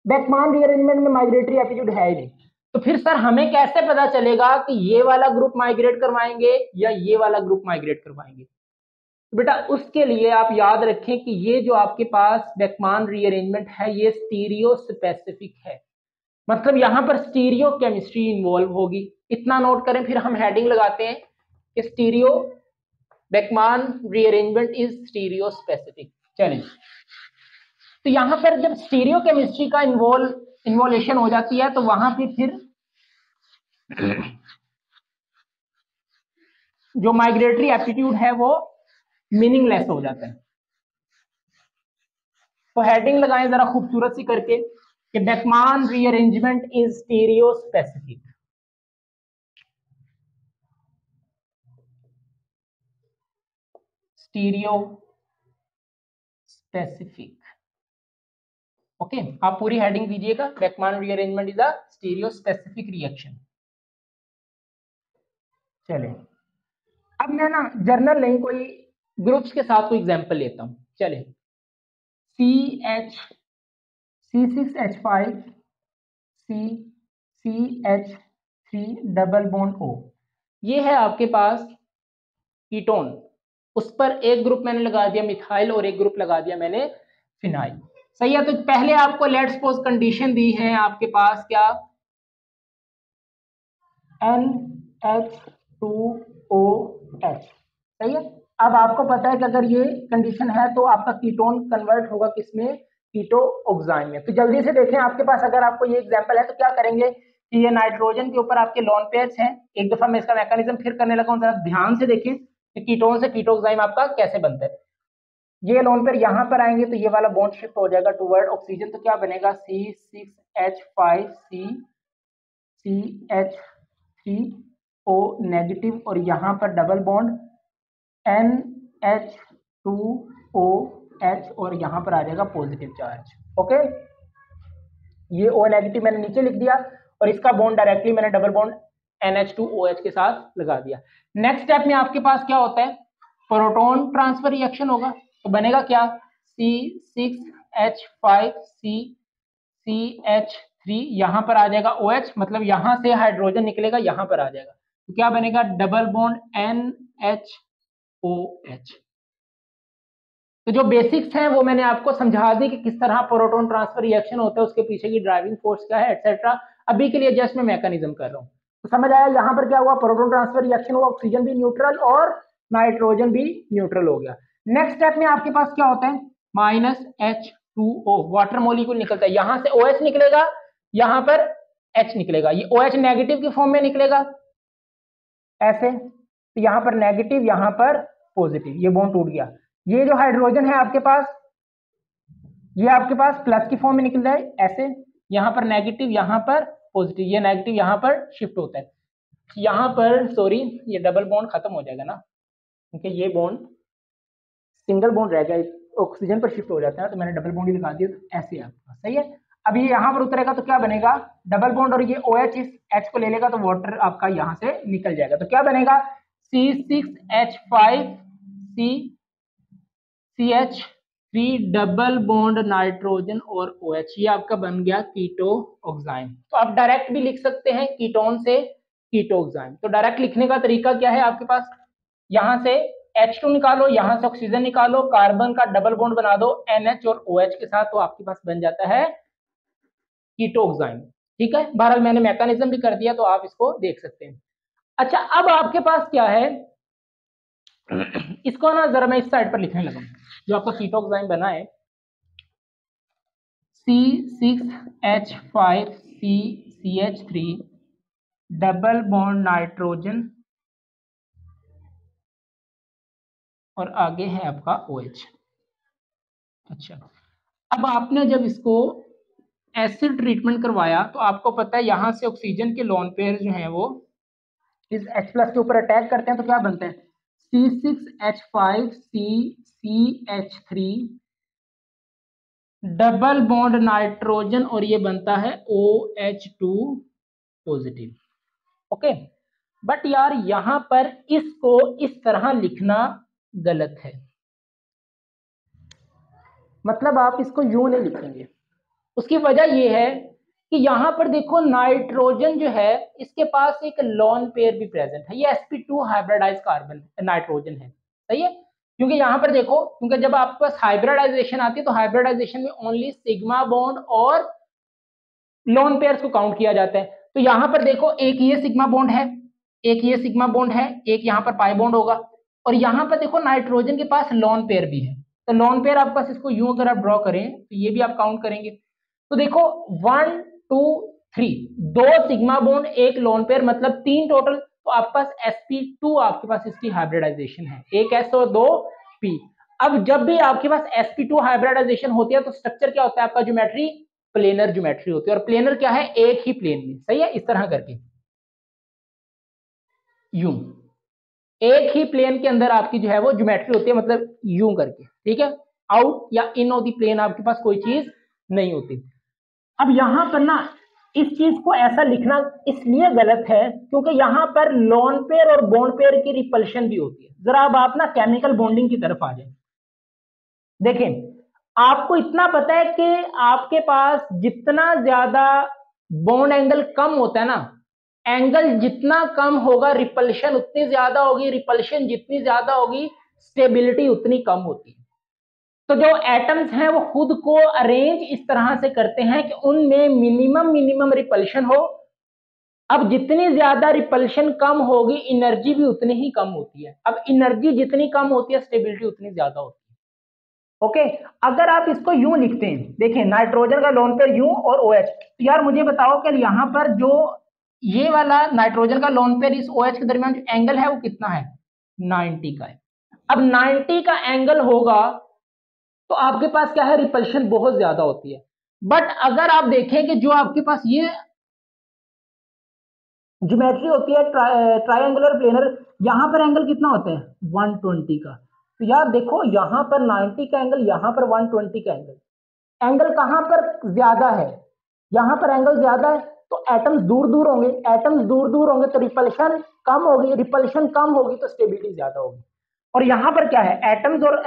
बेकमान रीअरेंजमेंट में माइग्रेटरी एप्टीट्यूड है ही नहीं, तो फिर सर हमें कैसे पता चलेगा कि ये वाला ग्रुप माइग्रेट करवाएंगे या ये वाला ग्रुप माइग्रेट करवाएंगे। तो बेटा उसके लिए आप याद रखें कि ये जो आपके पास बेकमान रीअरेंजमेंट है ये स्टीरियो स्पेसिफिक है, मतलब यहां पर स्टीरियो केमिस्ट्री इन्वॉल्व होगी, इतना नोट करें। फिर हम हेडिंग लगाते हैं कि stereo Beckmann rearrangement is stereo specific. चलिए, तो यहां पर जब स्टीरियो केमिस्ट्री का इन्वॉल्यूशन हो जाती है तो वहां पे फिर जो माइग्रेटरी एप्टीट्यूड है वो मीनिंगलेस हो जाता है। तो हेडिंग लगाएं जरा खूबसूरत सी करके कि Beckmann rearrangement is stereo specific. Stereo specific, okay. आप पूरी हेडिंग दीजिएगा, Beckmann rearrangement is a stereo specific reaction. चले अब मैं ना जर्नल नहीं, कोई ग्रुप्स के साथ कोई एग्जांपल लेता हूं। चले C6H5 CH3 double bond O, ये है आपके पास कीटोन। उस पर एक ग्रुप मैंने लगा दिया मिथाइल और एक ग्रुप लगा दिया मैंने फिनाइल। सही है। तो पहले आपको लेट्स सपोज कंडीशन दी है आपके पास क्या, NH2OH। सही है। अब आपको पता है कि अगर ये कंडीशन है तो आपका कीटोन कन्वर्ट होगा किसमें, कीटो ऑक्साइन में। तो जल्दी से देखें, आपके पास अगर आपको ये एग्जांपल है तो क्या करेंगे कि ये नाइट्रोजन के ऊपर आपके लोन पेयर्स हैं। एक दफा मैं इसका मैकेनिज्म फिर करने लगा हूं, जरा ध्यान से देखें कि कीटोन से कीटो ऑक्साइन आपका कैसे बनता है। ये लोन पेयर यहां पर आएंगे तो ये वाला बॉन्ड शिफ्ट हो जाएगा टुवर्ड ऑक्सीजन, तो क्या बनेगा C6H5 CH3O नेगेटिव, और यहां पर डबल बॉन्ड NH2OH, और यहां पर आ जाएगा पॉजिटिव चार्ज। ओके, ये O नेगेटिव मैंने नीचे लिख दिया और इसका बॉन्ड डायरेक्टली मैंने डबल बॉन्ड NH2OH के साथ लगा दिया। नेक्स्ट स्टेप में आपके पास क्या होता है, प्रोटॉन ट्रांसफर रिएक्शन होगा। तो बनेगा क्या, C6H5 CH3, यहां पर आ जाएगा OH, मतलब यहां से हाइड्रोजन निकलेगा, यहां पर आ जाएगा, तो क्या बनेगा डबल बॉन्ड NHOH। तो जो बेसिक्स हैं वो मैंने आपको समझा दी कि किस तरह प्रोटॉन ट्रांसफर रिएक्शन होता है, उसके पीछे की ड्राइविंग फोर्स क्या है एटसेट्रा। अभी के लिए जस्ट मैं मैकेनिज्म कर रहा हूं। तो समझ आया यहाँ पर क्या हुआ, प्रोटॉन ट्रांसफर रिएक्शन हुआ, ऑक्सीजन भी न्यूट्रल और नाइट्रोजन भी न्यूट्रल हो गया। नेक्स्ट स्टेप में आपके पास क्या होता है, -H2O, वाटर मॉलिक्यूल निकलता है, यहां से OH निकलेगा, यहां पर H निकलेगा, ये OH नेगेटिव की फॉर्म में निकलेगा ऐसे, तो यहां पर नेगेटिव यहां पर पॉजिटिव, ये बॉन्ड टूट गया। ये जो हाइड्रोजन है आपके पास, ये आपके पास प्लस की फॉर्म में निकल जाए ऐसे, यहां पर नेगेटिव यहां पर पॉजिटिव, ये नेगेटिव यहां पर शिफ्ट होता है, यहां पर सॉरी ये डबल बॉन्ड खत्म हो जाएगा ना, क्योंकि ये बॉन्ड सिंगल बॉन्ड रह गया, ऑक्सीजन पर शिफ्ट हो जाता है, तो मैंने डबल बॉन्ड ही लगा दिया, तो ऐसे आपका सही है। अब ये यहां पर उतरेगा तो क्या बनेगा, डबल बॉन्ड, और ये OH इस H को ले लेगा तो वाटर आपका यहां से निकल जाएगा, तो क्या बनेगा C6H5 CH3 double bond nitrogen और OH, ये आपका बन गया कीटो ऑक्साइन। तो आप डायरेक्ट भी लिख सकते हैं कीटोन से कीटो ऑक्साइन। तो डायरेक्ट लिखने का तरीका क्या है आपके पास, यहां से H2 निकालो, यहां से ऑक्सीजन निकालो, कार्बन का डबल बॉन्ड बना दो NH और OH के साथ, तो आपके पास बन जाता है कीटो ऑक्साइन। ठीक है, बहरहाल मैंने मैकेनिज्म भी कर दिया तो आप इसको देख सकते हैं। अच्छा, अब आपके पास क्या है, इसको ना जरा मैं इस साइड पर लिखने लगा, जो आपका कीटो ऑक्साइन बना है C6H5 CH3 double bond nitrogen और आगे है आपका OH। अच्छा, अब आपने जब इसको एसिड ट्रीटमेंट करवाया तो आपको पता है यहां से ऑक्सीजन के लोन पेयर जो हैं वो इस H+ के ऊपर अटैक करते हैं, तो क्या बनता है C6H5 CH3 double bond nitrogen और ये बनता है OH2 पॉजिटिव। ओके, बट यार यहां पर इसको इस तरह लिखना गलत है, मतलब आप इसको यूं नहीं लिखेंगे। उसकी वजह यह है कि यहां पर देखो नाइट्रोजन जो है इसके पास एक लोन पेयर भी प्रेजेंट है, ये sp2 हाइब्रिडाइज कार्बन नाइट्रोजन है। सही है, क्योंकि यहां पर देखो, क्योंकि जब आपके पास हाइब्रिडाइजेशन आती है तो हाइब्रिडाइजेशन में ओनली सिग्मा बॉन्ड और लोन पेयर्स को काउंट किया जाता है। तो यहां पर देखो एक ये सिग्मा बॉन्ड है, एक ये सिग्मा बॉन्ड है, एक यहाँ पर पाई बॉन्ड होगा, और यहाँ पर देखो नाइट्रोजन के पास लोन पेयर भी है। तो लोन पेयर आपके पास, इसको यूं अगर आप ड्रॉ करें तो ये भी आप काउंट करेंगे, तो देखो 1 2 3, 2 सिग्मा बॉन्ड एक लोन पेयर, मतलब 3 टोटल। तो आपके पास sp2 आपके पास इसकी हाइब्रिडाइजेशन है, एक S और 2 P। अब जब भी आपके पास sp2 हाइब्रिडाइजेशन होती है तो स्ट्रक्चर क्या होता है आपका, ज्योमेट्री प्लेनर ज्योमेट्री होती है, और प्लेनर क्या है, एक ही प्लेन में। सही है, इस तरह करके यूं एक ही प्लेन के अंदर आपकी जो है वो ज्योमेट्री होती है, मतलब यूं करके। ठीक है, आउट या इन ऑफ द प्लेन आपके पास कोई चीज नहीं होती। अब यहां पर ना इस चीज को ऐसा लिखना इसलिए गलत है क्योंकि यहां पर लोन पेयर और बॉन्ड पेयर की रिपल्शन भी होती है। जरा अब आप ना केमिकल बॉन्डिंग की तरफ आ जाए। देखें, आपको इतना पता है कि आपके पास जितना ज्यादा बॉन्ड एंगल कम होता है ना, एंगल जितना कम होगा रिपल्शन उतनी ज्यादा होगी, रिपल्शन जितनी ज्यादा होगी स्टेबिलिटी उतनी कम होती है। तो जो एटम्स हैं वो खुद को अरेंज इस तरह से करते हैं कि उनमें मिनिमम रिपल्शन हो। अब जितनी ज्यादा रिपल्शन कम होगी एनर्जी भी उतनी ही कम होती है। अब एनर्जी जितनी कम होती है स्टेबिलिटी उतनी ज्यादा होती है। ओके, अगर आप इसको यूं लिखते हैं, देखें नाइट्रोजन का लोन पेयर यूं और OH, तो यार मुझे बताओ कि यहाँ पर जो ये वाला नाइट्रोजन का लोन पेयर इस OH के दरमियान जो एंगल है वो कितना है, 90 का है। अब 90 का एंगल होगा तो आपके पास क्या है, रिपल्शन बहुत ज्यादा होती है। बट अगर आप देखें कि जो आपके पास ये ज्योमेट्री होती है ट्रायंगुलर प्लेनर, यहां पर एंगल कितना होता है, 120 का। तो यार देखो यहां पर 90 का एंगल, यहां पर 120 का एंगल। एंगल कहां पर ज्यादा है, यहां पर एंगल ज्यादा है तो एटम्स दूर दूर होंगे, एटम्स दूर दूर होंगे तो रिपल्शन कम होगी, रिपल्शन कम होगी तो स्टेबिलिटी ज्यादा होगी। और यहां पर क्या है, एटम्स और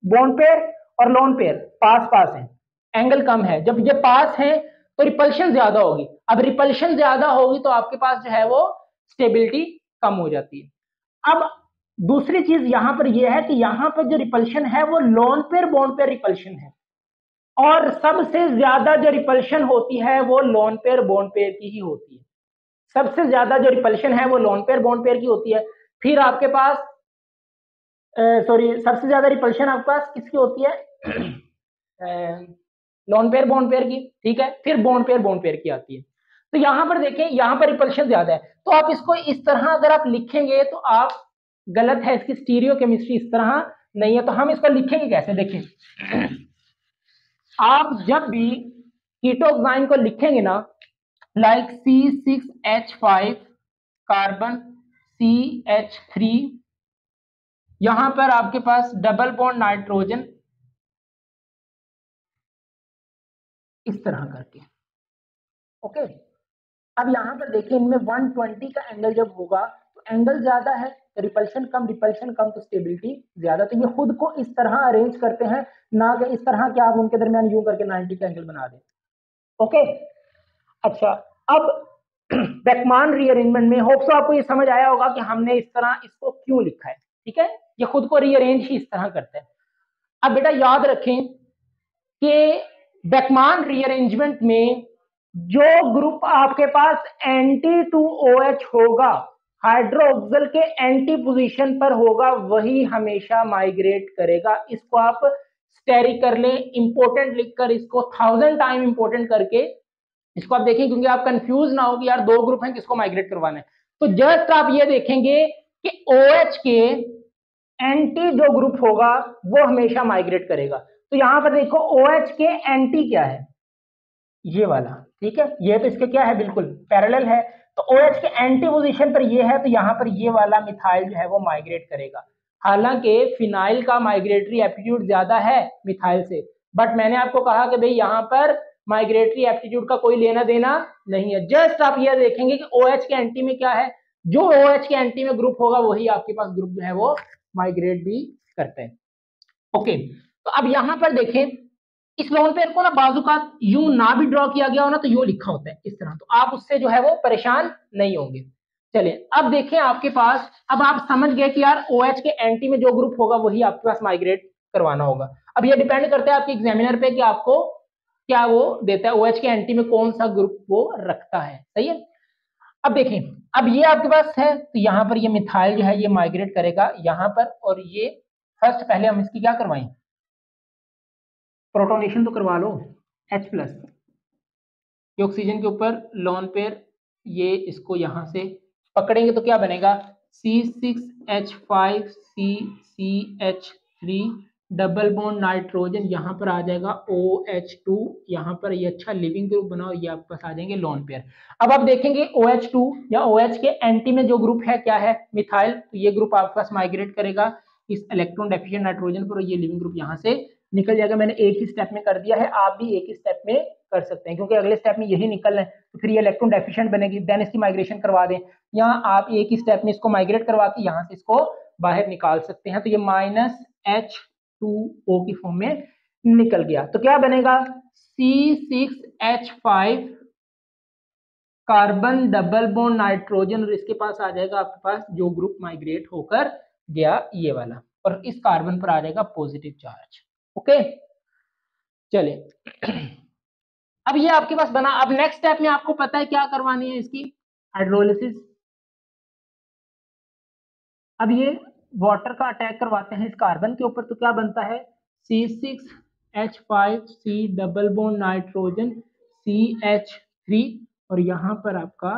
बॉन्ड पेयर और लोन पेयर पास पास है, एंगल कम है। जब ये पास है तो रिपल्शन ज्यादा होगी। अब रिपल्शन ज्यादा होगी तो आपके पास जो है वो स्टेबिलिटी कम हो जाती है। अब दूसरी चीज यहां पर यह है कि यहां पर जो रिपल्शन है वो lone pair bond pair repulsion है, और सबसे ज्यादा जो रिपल्शन होती है वो लोन पेयर बॉन्ड पेयर की ही होती है। सबसे ज्यादा जो रिपल्शन है वो लोन पेयर बॉन्ड पेयर की होती है। फिर आपके पास सबसे ज्यादा रिपल्शन आपके पास किसकी होती है, लोन पेयर बॉन्ड पेयर की, ठीक है। फिर बॉन्ड पेयर की आती है। तो यहां पर देखें, यहां पर रिपल्शन ज्यादा है तो आप इसको इस तरह अगर आप लिखेंगे तो आप गलत है, इसकी स्टीरियो केमिस्ट्री इस तरह नहीं है। तो हम इसको लिखेंगे कैसे, देखें आप जब भी कीटोक्साइन को लिखेंगे ना, लाइक C6H5 कार्बन CH3, यहां पर आपके पास डबल बॉन्ड नाइट्रोजन इस तरह करके, ओके। अब यहां पर देखिए इनमें 120 का एंगल जब होगा तो एंगल ज्यादा है तो रिपल्शन कम तो स्टेबिलिटी ज्यादा। तो ये खुद को इस तरह अरेंज करते हैं, ना कि इस तरह कि आप उनके दरमियान यूं करके 90 का एंगल बना दें, ओके। अच्छा, अब बेकमान रीअरेंजमेंट में होप सो आपको ये समझ आया होगा कि हमने इस तरह इसको क्यों लिखा है, ठीक है। ये खुद को रीअरेंज ही इस तरह करते हैं। अब बेटा याद रखें कि बेकमान रीअरेंजमेंट में जो ग्रुप आपके पास Nt2OH होगा, हाइड्रोक्सिल के एंटी पोजीशन पर होगा, वही हमेशा माइग्रेट करेगा। इसको आप स्टेरिक कर लें, इंपोर्टेंट लिखकर, इसको 1000 टाइम इंपोर्टेंट करके इसको आप देखें, क्योंकि आप कंफ्यूज ना हो कि यार दो ग्रुप हैं किसको माइग्रेट करवाना है। तो जस्ट आप ये देखेंगे कि OH के एंटी जो ग्रुप होगा वो हमेशा माइग्रेट करेगा। तो यहां पर देखो OH के एंटी क्या है, ये वाला, ठीक है। ये तो इसके क्या है, बिल्कुल पैरेलल है। तो OH के एंटी पोजीशन पर ये है तो यहां पर ये वाला मिथाइल जो है वो माइग्रेट करेगा। हालांकि फिनाइल का माइग्रेटरी एप्टीट्यूड ज्यादा है मिथाइल से, बट मैंने आपको कहा कि भाई यहां पर माइग्रेटरी एप्टीट्यूड का कोई लेना देना नहीं है। जस्ट आप ये देखेंगे कि OH के एंटी में क्या है, जो OH के एंटी में ग्रुप होगा वही आपके पास ग्रुप जो है वो माइग्रेट भी करते हैं, ओके। तो अब यहां पर देखें, इस लोन पेयर को ना बाजुकात यूं ना भी ड्रॉ किया गया हो ना तो यूं लिखा होता है इस तरह, तो आप उससे जो है वो परेशान नहीं होंगे। चलिए अब देखें आपके पास, अब आप समझ गए कि यार OH के एंटी में जो ग्रुप होगा वही आपके पास माइग्रेट करवाना होगा। अब ये डिपेंड करता है आपके एग्जामिनर पे कि आपको क्या वो देता है, OH के एंटी में कौन सा ग्रुप वो रखता है, सही है। अब देखें, अब ये आपके पास है तो यहाँ पर ये मिथाइल जो है ये माइग्रेट करेगा यहाँ पर, और ये फर्स्ट पहले हम इसकी क्या करवाएं, प्रोटोनेशन तो करवा लो, H+, ये ऑक्सीजन के ऊपर लोन पेयर, ये इसको यहां से पकड़ेंगे तो क्या बनेगा, C6H5 CCH3 double bond nitrogen, यहाँ पर आ जाएगा OH2, यहाँ पर ये अच्छा लिविंग ग्रुप बना और ये आपके पास आ जाएंगे लोन पेयर। अब आप देखेंगे OH2 या OH के एंटी में जो ग्रुप है क्या है, मिथाइल, तो ये ग्रुप आपके पास माइग्रेट करेगा इस इलेक्ट्रॉन डेफिशिएंट नाइट्रोजन पर, ये लिविंग ग्रुप यहाँ से निकल जाएगा। मैंने एक ही स्टेप में कर दिया है, आप भी एक ही स्टेप में कर सकते हैं, क्योंकि अगले स्टेप में यही निकलना है, तो फिर ये इलेक्ट्रॉन डेफिशिएंट बनेगी, देन इसकी माइग्रेशन करवा दें, या आप एक ही स्टेप में इसको माइग्रेट करवा के यहाँ से इसको बाहर निकाल सकते हैं। तो ये -H2O की फॉर्म में निकल गया। तो क्या बनेगा, C6H5 carbon double bond nitrogen, और इसके पास आ जाएगा आपके पास जो ग्रुप माइग्रेट होकर गया ये वाला, और इस कार्बन पर आ जाएगा पॉजिटिव चार्ज। ओके, चले अब ये आपके पास बना। अब नेक्स्ट स्टेप में आपको पता है क्या करवानी है, इसकी हाइड्रोलिसिस। अब ये वाटर का अटैक करवाते हैं इस कार्बन के ऊपर, तो क्या बनता है, C6H5 double bond nitrogen CH3, और यहां पर आपका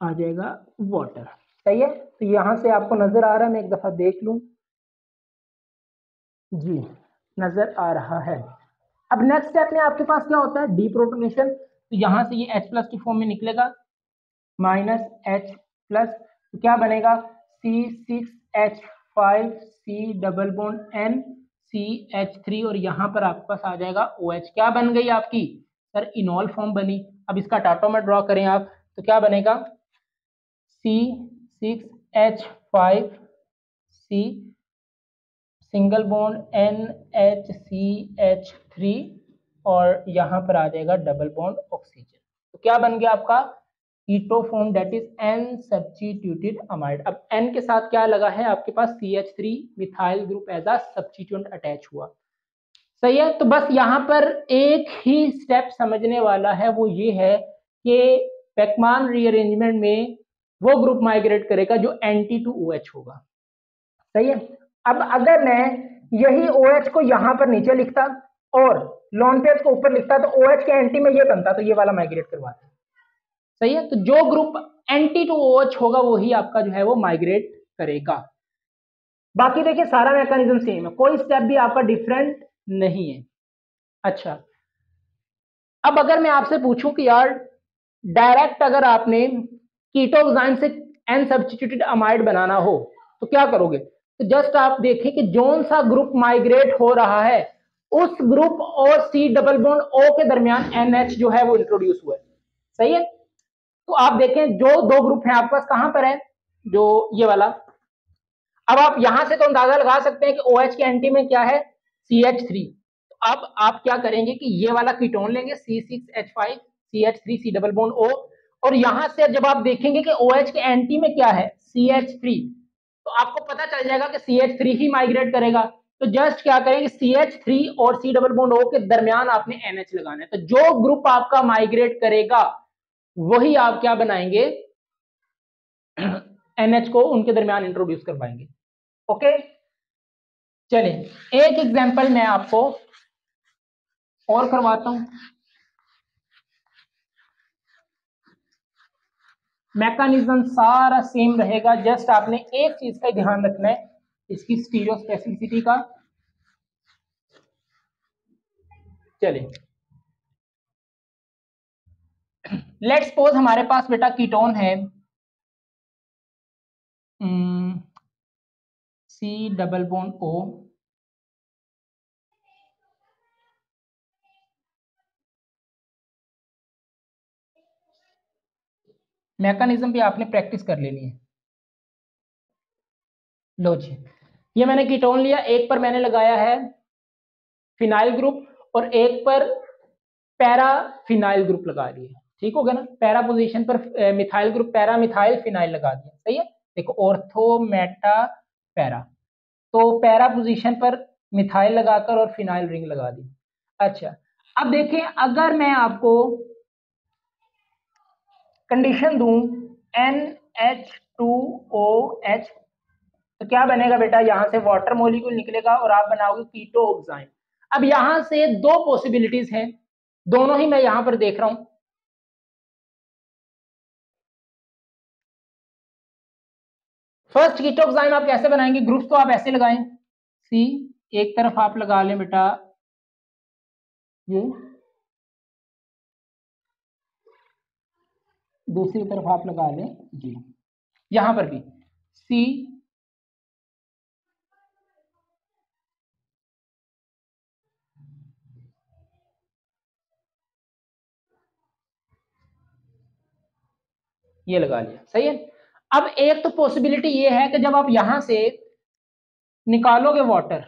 आ जाएगा वाटर। सही है, तो यहां से आपको नजर आ रहा है, मैं एक दफा देख लूं जी, नजर आ रहा है। अब नेक्स्ट स्टेप में आपके पास क्या होता है, डीप्रोटोनेशन। तो यहां से ये H+ की फॉर्म में निकलेगा, -H+, तो क्या बनेगा, C6H5 double bond N CH3, और यहां पर आपके पास आ जाएगा OH। क्या बन गई आपकी, सर इनॉल फॉर्म बनी। अब इसका टाटोमर ड्रॉ करें आप, तो क्या बनेगा, C6H5 सिंगल बॉन्ड NHCH3, और यहां पर आ जाएगा डबल बॉन्ड ऑक्सीजन। तो क्या बन गया आपका, keto form, that is N substituted amide. अब N के साथ क्या लगा है आपके पास, CH3 methyl group as a substituent attach हुआ। सही है, तो बस यहाँ पर एक ही स्टेप समझने वाला है, वो ये है कि पैकमान रीअरेंजमेंट में वो ग्रुप माइग्रेट करेगा जो एंटी टू OH होगा। सही है, अब अगर मैं यही OH को यहां पर नीचे लिखता और लॉन पेयर को ऊपर लिखता, तो OH के एंटी में ये बनता, तो ये वाला माइग्रेट करवाता। सही है, तो जो ग्रुप एंटी टू OH होगा वही आपका जो है वो माइग्रेट करेगा। बाकी देखिए सारा मैकेनिज्म सेम है, कोई स्टेप भी आपका डिफरेंट नहीं है। अच्छा, अब अगर मैं आपसे पूछूं कि यार डायरेक्ट अगर आपने कीटोक्साइम से एन सब्स्टिट्यूटेड अमाइड बनाना हो तो क्या करोगे, तो जस्ट आप देखें कि जोन सा ग्रुप माइग्रेट हो रहा है उस ग्रुप और C डबल बॉन्ड O के दरमियान NH जो है वो इंट्रोड्यूस हुआ है। सही है, तो आप देखें जो दो ग्रुप हैं आपके पास कहां पर है, जो ये वाला। अब आप यहां से तो अंदाजा लगा सकते हैं कि OH के एंटी में क्या है, CH3। तो अब आप क्या करेंगे कि ये वाला कीटोन लेंगे C6H5 CH3 C double bond O, और यहां से जब आप देखेंगे कि OH के एंटी में क्या है, CH3, तो आपको पता चल जाएगा कि CH3 ही माइग्रेट करेगा। तो जस्ट क्या करेंगे, CH3 और C डबल बॉन्ड O के दरमियान आपने NH लगाना है। तो जो ग्रुप आपका माइग्रेट करेगा वही आप क्या बनाएंगे, NH को उनके दरमियान इंट्रोड्यूस करवाएंगे। ओके, चलिए एक एग्जांपल मैं आपको और करवाता हूं। मैकेनिज्म सारा सेम रहेगा, जस्ट आपने एक चीज का ध्यान रखना है, इसकी स्टीरियोस्पेसिफिसिटी का। चलिए लेट्स सपोज हमारे पास बेटा कीटोन है C double bond O, mechanism भी आपने प्रैक्टिस कर लेनी है। लो जी, ये मैंने कीटोन लिया, एक पर मैंने लगाया है फिनाइल ग्रुप और एक पर पैरा फिनाइल ग्रुप लगा दिया। ठीक हो गया ना, पैरा पोजीशन पर methyl group, para methyl phenyl लगा दिया। सही है, देखो ऑर्थो मेटा पैरा, तो पैरा पोजीशन पर मिथाइल लगाकर और फिनाइल रिंग लगा दी। अच्छा, अब देखें अगर मैं आपको कंडीशन दूं NH2OH, तो क्या बनेगा बेटा, यहां से वाटर मॉलिक्यूल निकलेगा और आप बनाओगे कीटोक्साइम। अब यहां से दो पॉसिबिलिटीज हैं, दोनों ही मैं यहां पर देख रहा हूं। फर्स्ट कीटोक्साइम आप कैसे बनाएंगे, ग्रुप तो आप ऐसे लगाएं, सी एक तरफ आप लगा लें बेटा ये, दूसरी तरफ आप लगा लें जी, यहां पर भी सी ये लगा लिया, सही है। अब एक तो पॉसिबिलिटी ये है कि जब आप यहां से निकालोगे वाटर,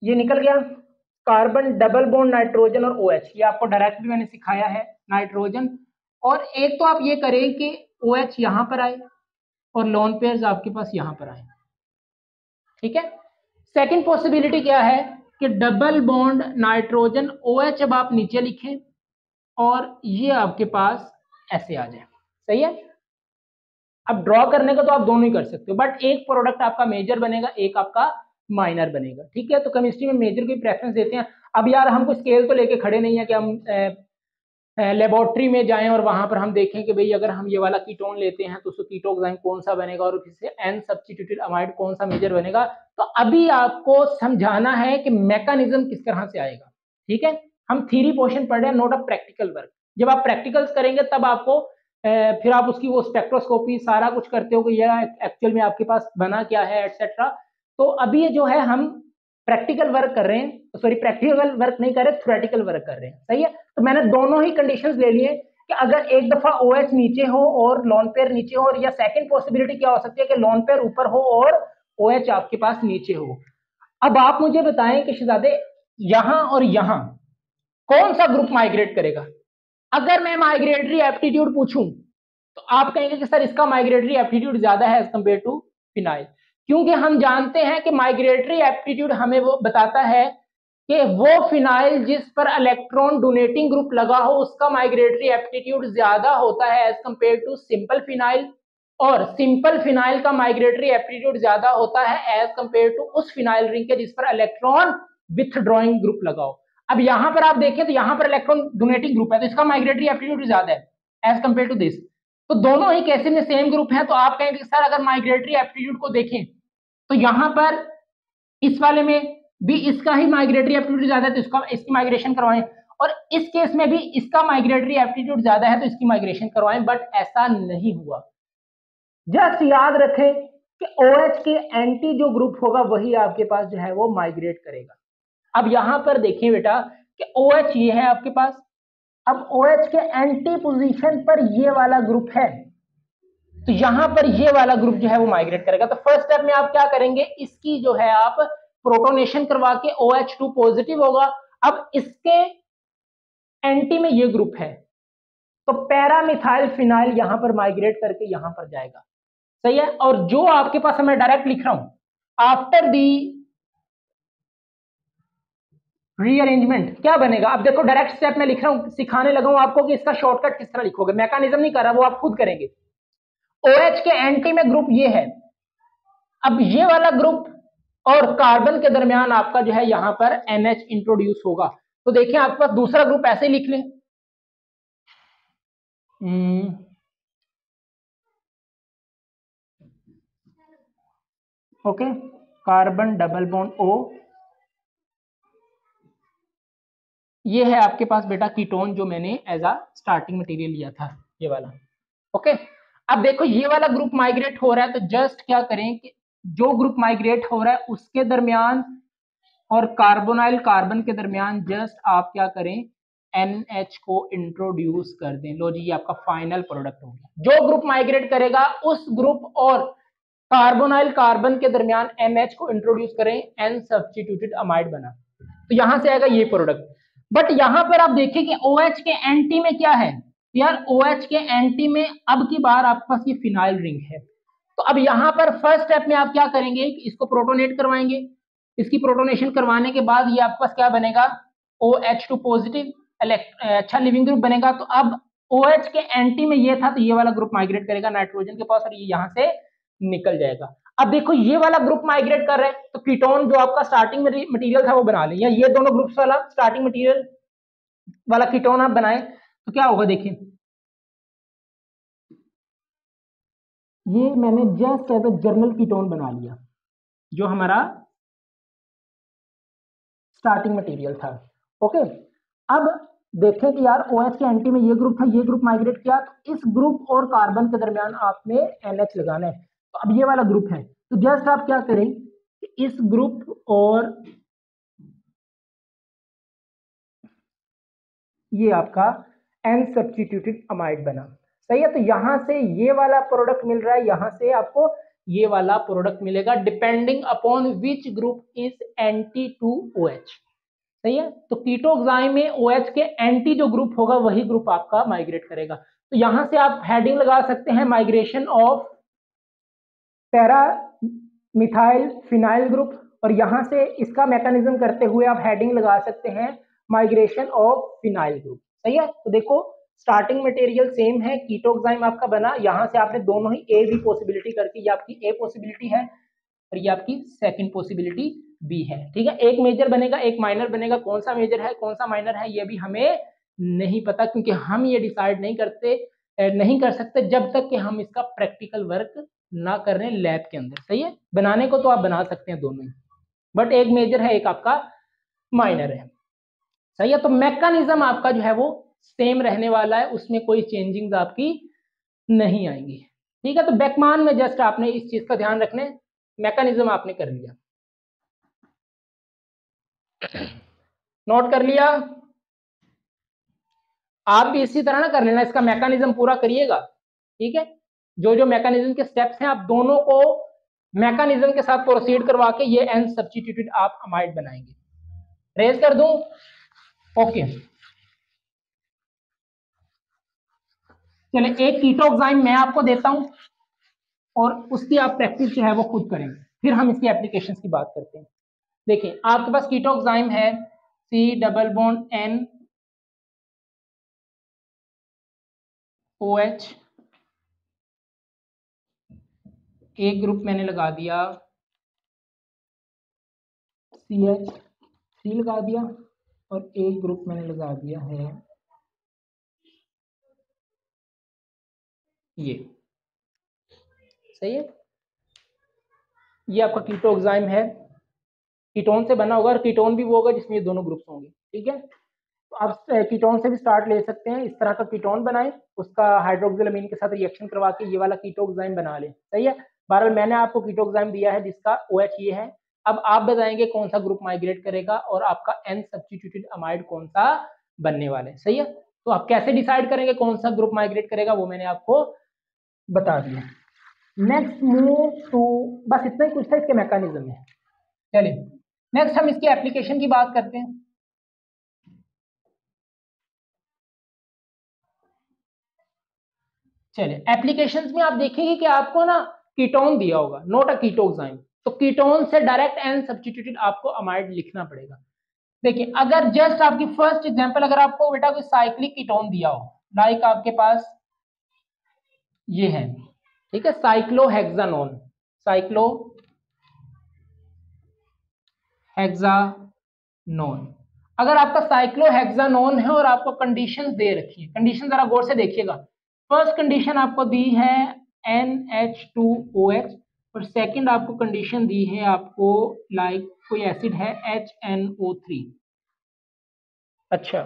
ये निकल गया कार्बन डबल बॉन्ड नाइट्रोजन और OH, ये आपको डायरेक्ट भी मैंने सिखाया है नाइट्रोजन। और एक तो आप ये करें कि OH यहां पर आए और लोन पेयर्स आपके पास यहां पर आए, ठीक है। सेकंड पॉसिबिलिटी क्या है कि डबल बॉन्ड नाइट्रोजन OH अब आप नीचे लिखें और ये आपके पास ऐसे आ जाए, सही है। अब ड्रॉ करने का तो आप दोनों ही कर सकते हो, बट एक प्रोडक्ट आपका मेजर बनेगा, एक आपका माइनर बनेगा, ठीक है। तो केमिस्ट्री में मेजर की प्रेफरेंस देते हैं। अब यार हमको स्केल तो लेके खड़े नहीं है कि हम लेबोरेटरी में जाएं और वहां पर हम देखें कि भाई अगर हम ये वाला कीटोन लेते हैं तो उसको कीटोक्साइम कौन सा बनेगा और फिर से एन सब्स्टिट्यूटेड अमाइड कौन सा मेजर बनेगा। तो अभी आपको समझाना है कि मैकेनिज्म किस तरह से आएगा, ठीक है। हम थ्योरी पोर्शन पढ़ रहे हैं, नोट अ प्रैक्टिकल वर्क। जब आप प्रैक्टिकल्स करेंगे तब आपको फिर आप उसकी वो स्पेक्ट्रोस्कोपी सारा कुछ करते हो कि यह एक्चुअल में आपके पास बना क्या है एटसेट्रा। तो अभी ये जो है हम प्रैक्टिकल वर्क कर रहे हैं, सॉरी प्रैक्टिकल वर्क नहीं कर रहे, थ्योरेटिकल वर्क कर रहे हैं, सही है। तो मैंने दोनों ही कंडीशंस ले लिए कि अगर एक दफा OH नीचे हो और लोन पेयर नीचे हो, और या सेकंड पॉसिबिलिटी क्या हो सकती है कि लोन पेयर ऊपर हो और OH आपके पास नीचे हो। अब आप मुझे बताएं कि शहजादे यहां और यहां कौन सा ग्रुप माइग्रेट करेगा। अगर मैं माइग्रेटरी एप्टीट्यूड पूछूं तो आप कहेंगे कि सर इसका माइग्रेटरी एप्टीट्यूड ज्यादा है एज कंपेयर टू फिनाइल, क्योंकि हम जानते हैं कि माइग्रेटरी एप्टीट्यूड हमें वो बताता है कि वो फिनाइल जिस पर इलेक्ट्रॉन डोनेटिंग ग्रुप लगा हो उसका माइग्रेटरी एप्टीट्यूड ज्यादा होता है as compare to simple phenyl, और सिंपल फिनाइल का माइग्रेटरी एप्टीट्यूड ज्यादा होता है एज कंपेयर टू उस फिनाइल रिंग के जिस पर इलेक्ट्रॉन विथड्रॉइंग ग्रुप लगा हो। अब यहां पर आप देखें तो यहां पर इलेक्ट्रॉन डोनेटिंग ग्रुप है तो इसका माइग्रेटरी एप्टीट्यूड ज्यादा है एज कंपेयर टू दिस। तो दोनों ही केसेस में सेम ग्रुप है, तो आप कहेंगे सर अगर माइग्रेटरी एप्टीट्यूड को देखें तो यहां पर इस वाले में भी इसका ही माइग्रेटरी एप्टीट्यूड ज्यादा है तो इसका इसकी माइग्रेशन करवाएं, और इस केस में भी इसका माइग्रेटरी एप्टीट्यूड ज्यादा है तो इसकी माइग्रेशन करवाएं, बट ऐसा नहीं हुआ। जस्ट याद रखें कि OH के एंटी जो ग्रुप होगा वही आपके पास जो है वो माइग्रेट करेगा। अब यहां पर देखिए बेटा कि OH ये है आपके पास, अब OH के एंटी पोजीशन पर ये वाला ग्रुप है तो यहां पर ये वाला ग्रुप जो है वो माइग्रेट करेगा। तो फर्स्ट स्टेप में आप क्या करेंगे, इसकी जो है आप प्रोटोनेशन करवा के OH2 पॉजिटिव होगा। अब इसके एंटी में ये ग्रुप है तो पैरामिथाइल फिनाइल यहां पर माइग्रेट करके यहां पर जाएगा, सही है। और जो आपके पास मैं डायरेक्ट लिख रहा हूं आफ्टर दी रीअरेंजमेंट क्या बनेगा। अब देखो डायरेक्ट स्टेप में लिख रहा हूं, सिखाने लगा हूं आपको कि इसका शॉर्टकट किस तरह लिखोगे, मैकेनिज्म नहीं कर रहा, वो आप खुद करेंगे। OH के एंटी में ग्रुप ये है, अब ये वाला ग्रुप और कार्बन के दरमियान आपका जो है यहां पर NH इंट्रोड्यूस होगा। तो देखिए आपके पास दूसरा ग्रुप ऐसे ही लिख लें, okay, carbon double bond O, ये है आपके पास बेटा कीटोन जो मैंने एज अ स्टार्टिंग मटेरियल लिया था, ये वाला, ओके। अब देखो ये वाला ग्रुप माइग्रेट हो रहा है तो जस्ट क्या करें कि जो ग्रुप माइग्रेट हो रहा है उसके दरमियान और कार्बोनाइल कार्बन के दरमियान जस्ट आप क्या करें NH को इंट्रोड्यूस कर दें। लो जी ये आपका फाइनल प्रोडक्ट हो गया। जो ग्रुप माइग्रेट करेगा उस ग्रुप और कार्बोनाइल कार्बन के दरमियान NH को इंट्रोड्यूस करें, N सब्स्टिट्यूटेड अमाइड बना, तो यहां से आएगा ये प्रोडक्ट। बट यहां पर आप देखिए कि OH के एंटी में क्या है यार, OH के एंटी में अब की बार आपके पास ये फिनाइल रिंग है। तो अब यहां पर फर्स्ट स्टेप में आप क्या करेंगे, इसको प्रोटोनेट करवाएंगे, इसकी प्रोटोनेशन करवाने के बाद ये आपके पास क्या बनेगा OH2 पॉजिटिव अच्छा लिविंग ग्रुप बनेगा। तो अब OH के एंटी में ये था तो ये वाला ग्रुप माइग्रेट करेगा नाइट्रोजन के पास और ये यहां से निकल जाएगा। अब देखो ये वाला ग्रुप माइग्रेट कर रहे हैं तो कीटोन जो आपका स्टार्टिंग मटेरियल था वो बना लें, या ये दोनों ग्रुप्स वाला स्टार्टिंग मटेरियल वाला कीटोन आप बनाए तो क्या होगा देखिए, ये मैंने just as a general ketone बना लिया जो हमारा स्टार्टिंग मटेरियल था, ओके। अब देखें कि यार OH के एंटी में ये ग्रुप था, ये ग्रुप माइग्रेट किया तो इस ग्रुप और कार्बन के दरमियान आपने NH लगाना है। तो अब ये वाला ग्रुप है तो जस्ट आप क्या करें इस ग्रुप और ये आपका एन सब्स्टिट्यूटेड अमाइड बना। सही है, तो यहां से ये वाला प्रोडक्ट मिल रहा है, यहां से आपको ये वाला प्रोडक्ट मिलेगा, depending upon which group is anti to OH। सही है, तो कीटोक्साइम में OH के एंटी जो ग्रुप होगा वही ग्रुप आपका माइग्रेट करेगा। तो यहां से आप हेडिंग लगा सकते हैं migration of para methyl phenyl group, और यहां से इसका मैकेनिज्म करते हुए आप हेडिंग लगा सकते हैं माइग्रेशन ऑफ फिनाइल ग्रुप। सही है, तो देखो स्टार्टिंग मटेरियल सेम है, कीटोक्साइम आपका बना, यहां से आपने दोनों ही ए बी पॉसिबिलिटी करके, ये आपकी ए पॉसिबिलिटी है और ये आपकी सेकंड पॉसिबिलिटी बी है। ठीक है, एक मेजर बनेगा एक माइनर बनेगा, कौन सा मेजर है कौन सा माइनर है ये भी हमें नहीं पता, क्योंकि हम ये डिसाइड नहीं कर सकते जब तक कि हम इसका प्रैक्टिकल वर्क ना कर रहे हैं लैब के अंदर। सही है, बनाने को तो आप बना सकते हैं दोनों ही, बट एक मेजर है एक आपका माइनर है। सही है, तो मैकेनिज्म आपका जो है वो सेम रहने वाला है, उसमें कोई चेंजिंग्स आपकी नहीं आएंगी। ठीक है, तो बेकमान में जस्ट आपने इस चीज का ध्यान रखने, मैकेनिज्म आपने कर लिया, नोट कर लिया। आप भी इसी तरह ना कर लेना, इसका मैकेनिज्म पूरा करिएगा। ठीक है, जो जो मैकेनिज्म के स्टेप्स हैं आप दोनों को मैकेनिज्म के साथ प्रोसीड करवा के ये एन सब्स्टिट्यूटेड आप अमाइड बनाएंगे। रेज कर दूं, ओके। चलिए एक कीटोक्साइम मैं आपको देता हूं और उसकी आप प्रैक्टिस जो है वो खुद करेंगे, फिर हम इसकी एप्लीकेशन की बात करते हैं। देखिए आपके पास कीटोक्साइम है C≡N OH, एक ग्रुप मैंने लगा दिया CH3 लगा दिया, और एक ग्रुप मैंने लगा दिया है ये। सही है, ये आपका कीटोक्साइम है, कीटोन से बना होगा और कीटोन भी वो होगा जिसमें ये दोनों ग्रुप्स होंगे। ठीक है, तो आप कीटोन से भी स्टार्ट ले सकते हैं, इस तरह का कीटोन बनाएं, उसका हाइड्रोक्सिल अमीन के साथ रिएक्शन करवा के ये वाला कीटोक्साइम बना लें। सही है, बहरहाल मैंने आपको कीटोक्साइम दिया है जिसका OH ये है। अब आप बताएंगे कौन सा ग्रुप माइग्रेट करेगा और आपका एन सब्स्टिट्यूटेड अमाइड कौन सा बनने वाले। सही है, तो आप कैसे डिसाइड करेंगे कौन सा ग्रुप माइग्रेट करेगा वो मैंने आपको बता दिया। नेक्स्ट मूव टू, बस इतना ही कुछ था इसके मैकेनिज्म में। चलिए नेक्स्ट हम इसकी एप्लीकेशन की बात करते हैं। चलिए एप्लीकेशंस में आप देखेंगे कि आपको ना कीटोन दिया होगा, नोट अ कीटोक्साइम, तो कीटोन से डायरेक्ट एन सब्स्टिट्यूटेड आपको अमाइड लिखना पड़ेगा। देखिए अगर जस्ट आपकी फर्स्ट एग्जांपल, अगर आपको बेटा कोई साइक्लिक कीटोन दिया हो, लाइक आपके पास ये है, ठीक है, साइक्लोहेक्सानोन, साइक्लोहेक्सानोन, अगर आपका साइक्लोहेक्सानोन है और आपको कंडीशंस दे रखी है, कंडीशन जरा गौर से देखिएगा। फर्स्ट कंडीशन आपको दी है NH2OH, और सेकंड आपको कंडीशन दी है आपको लाइक कोई एसिड है HNO3। अच्छा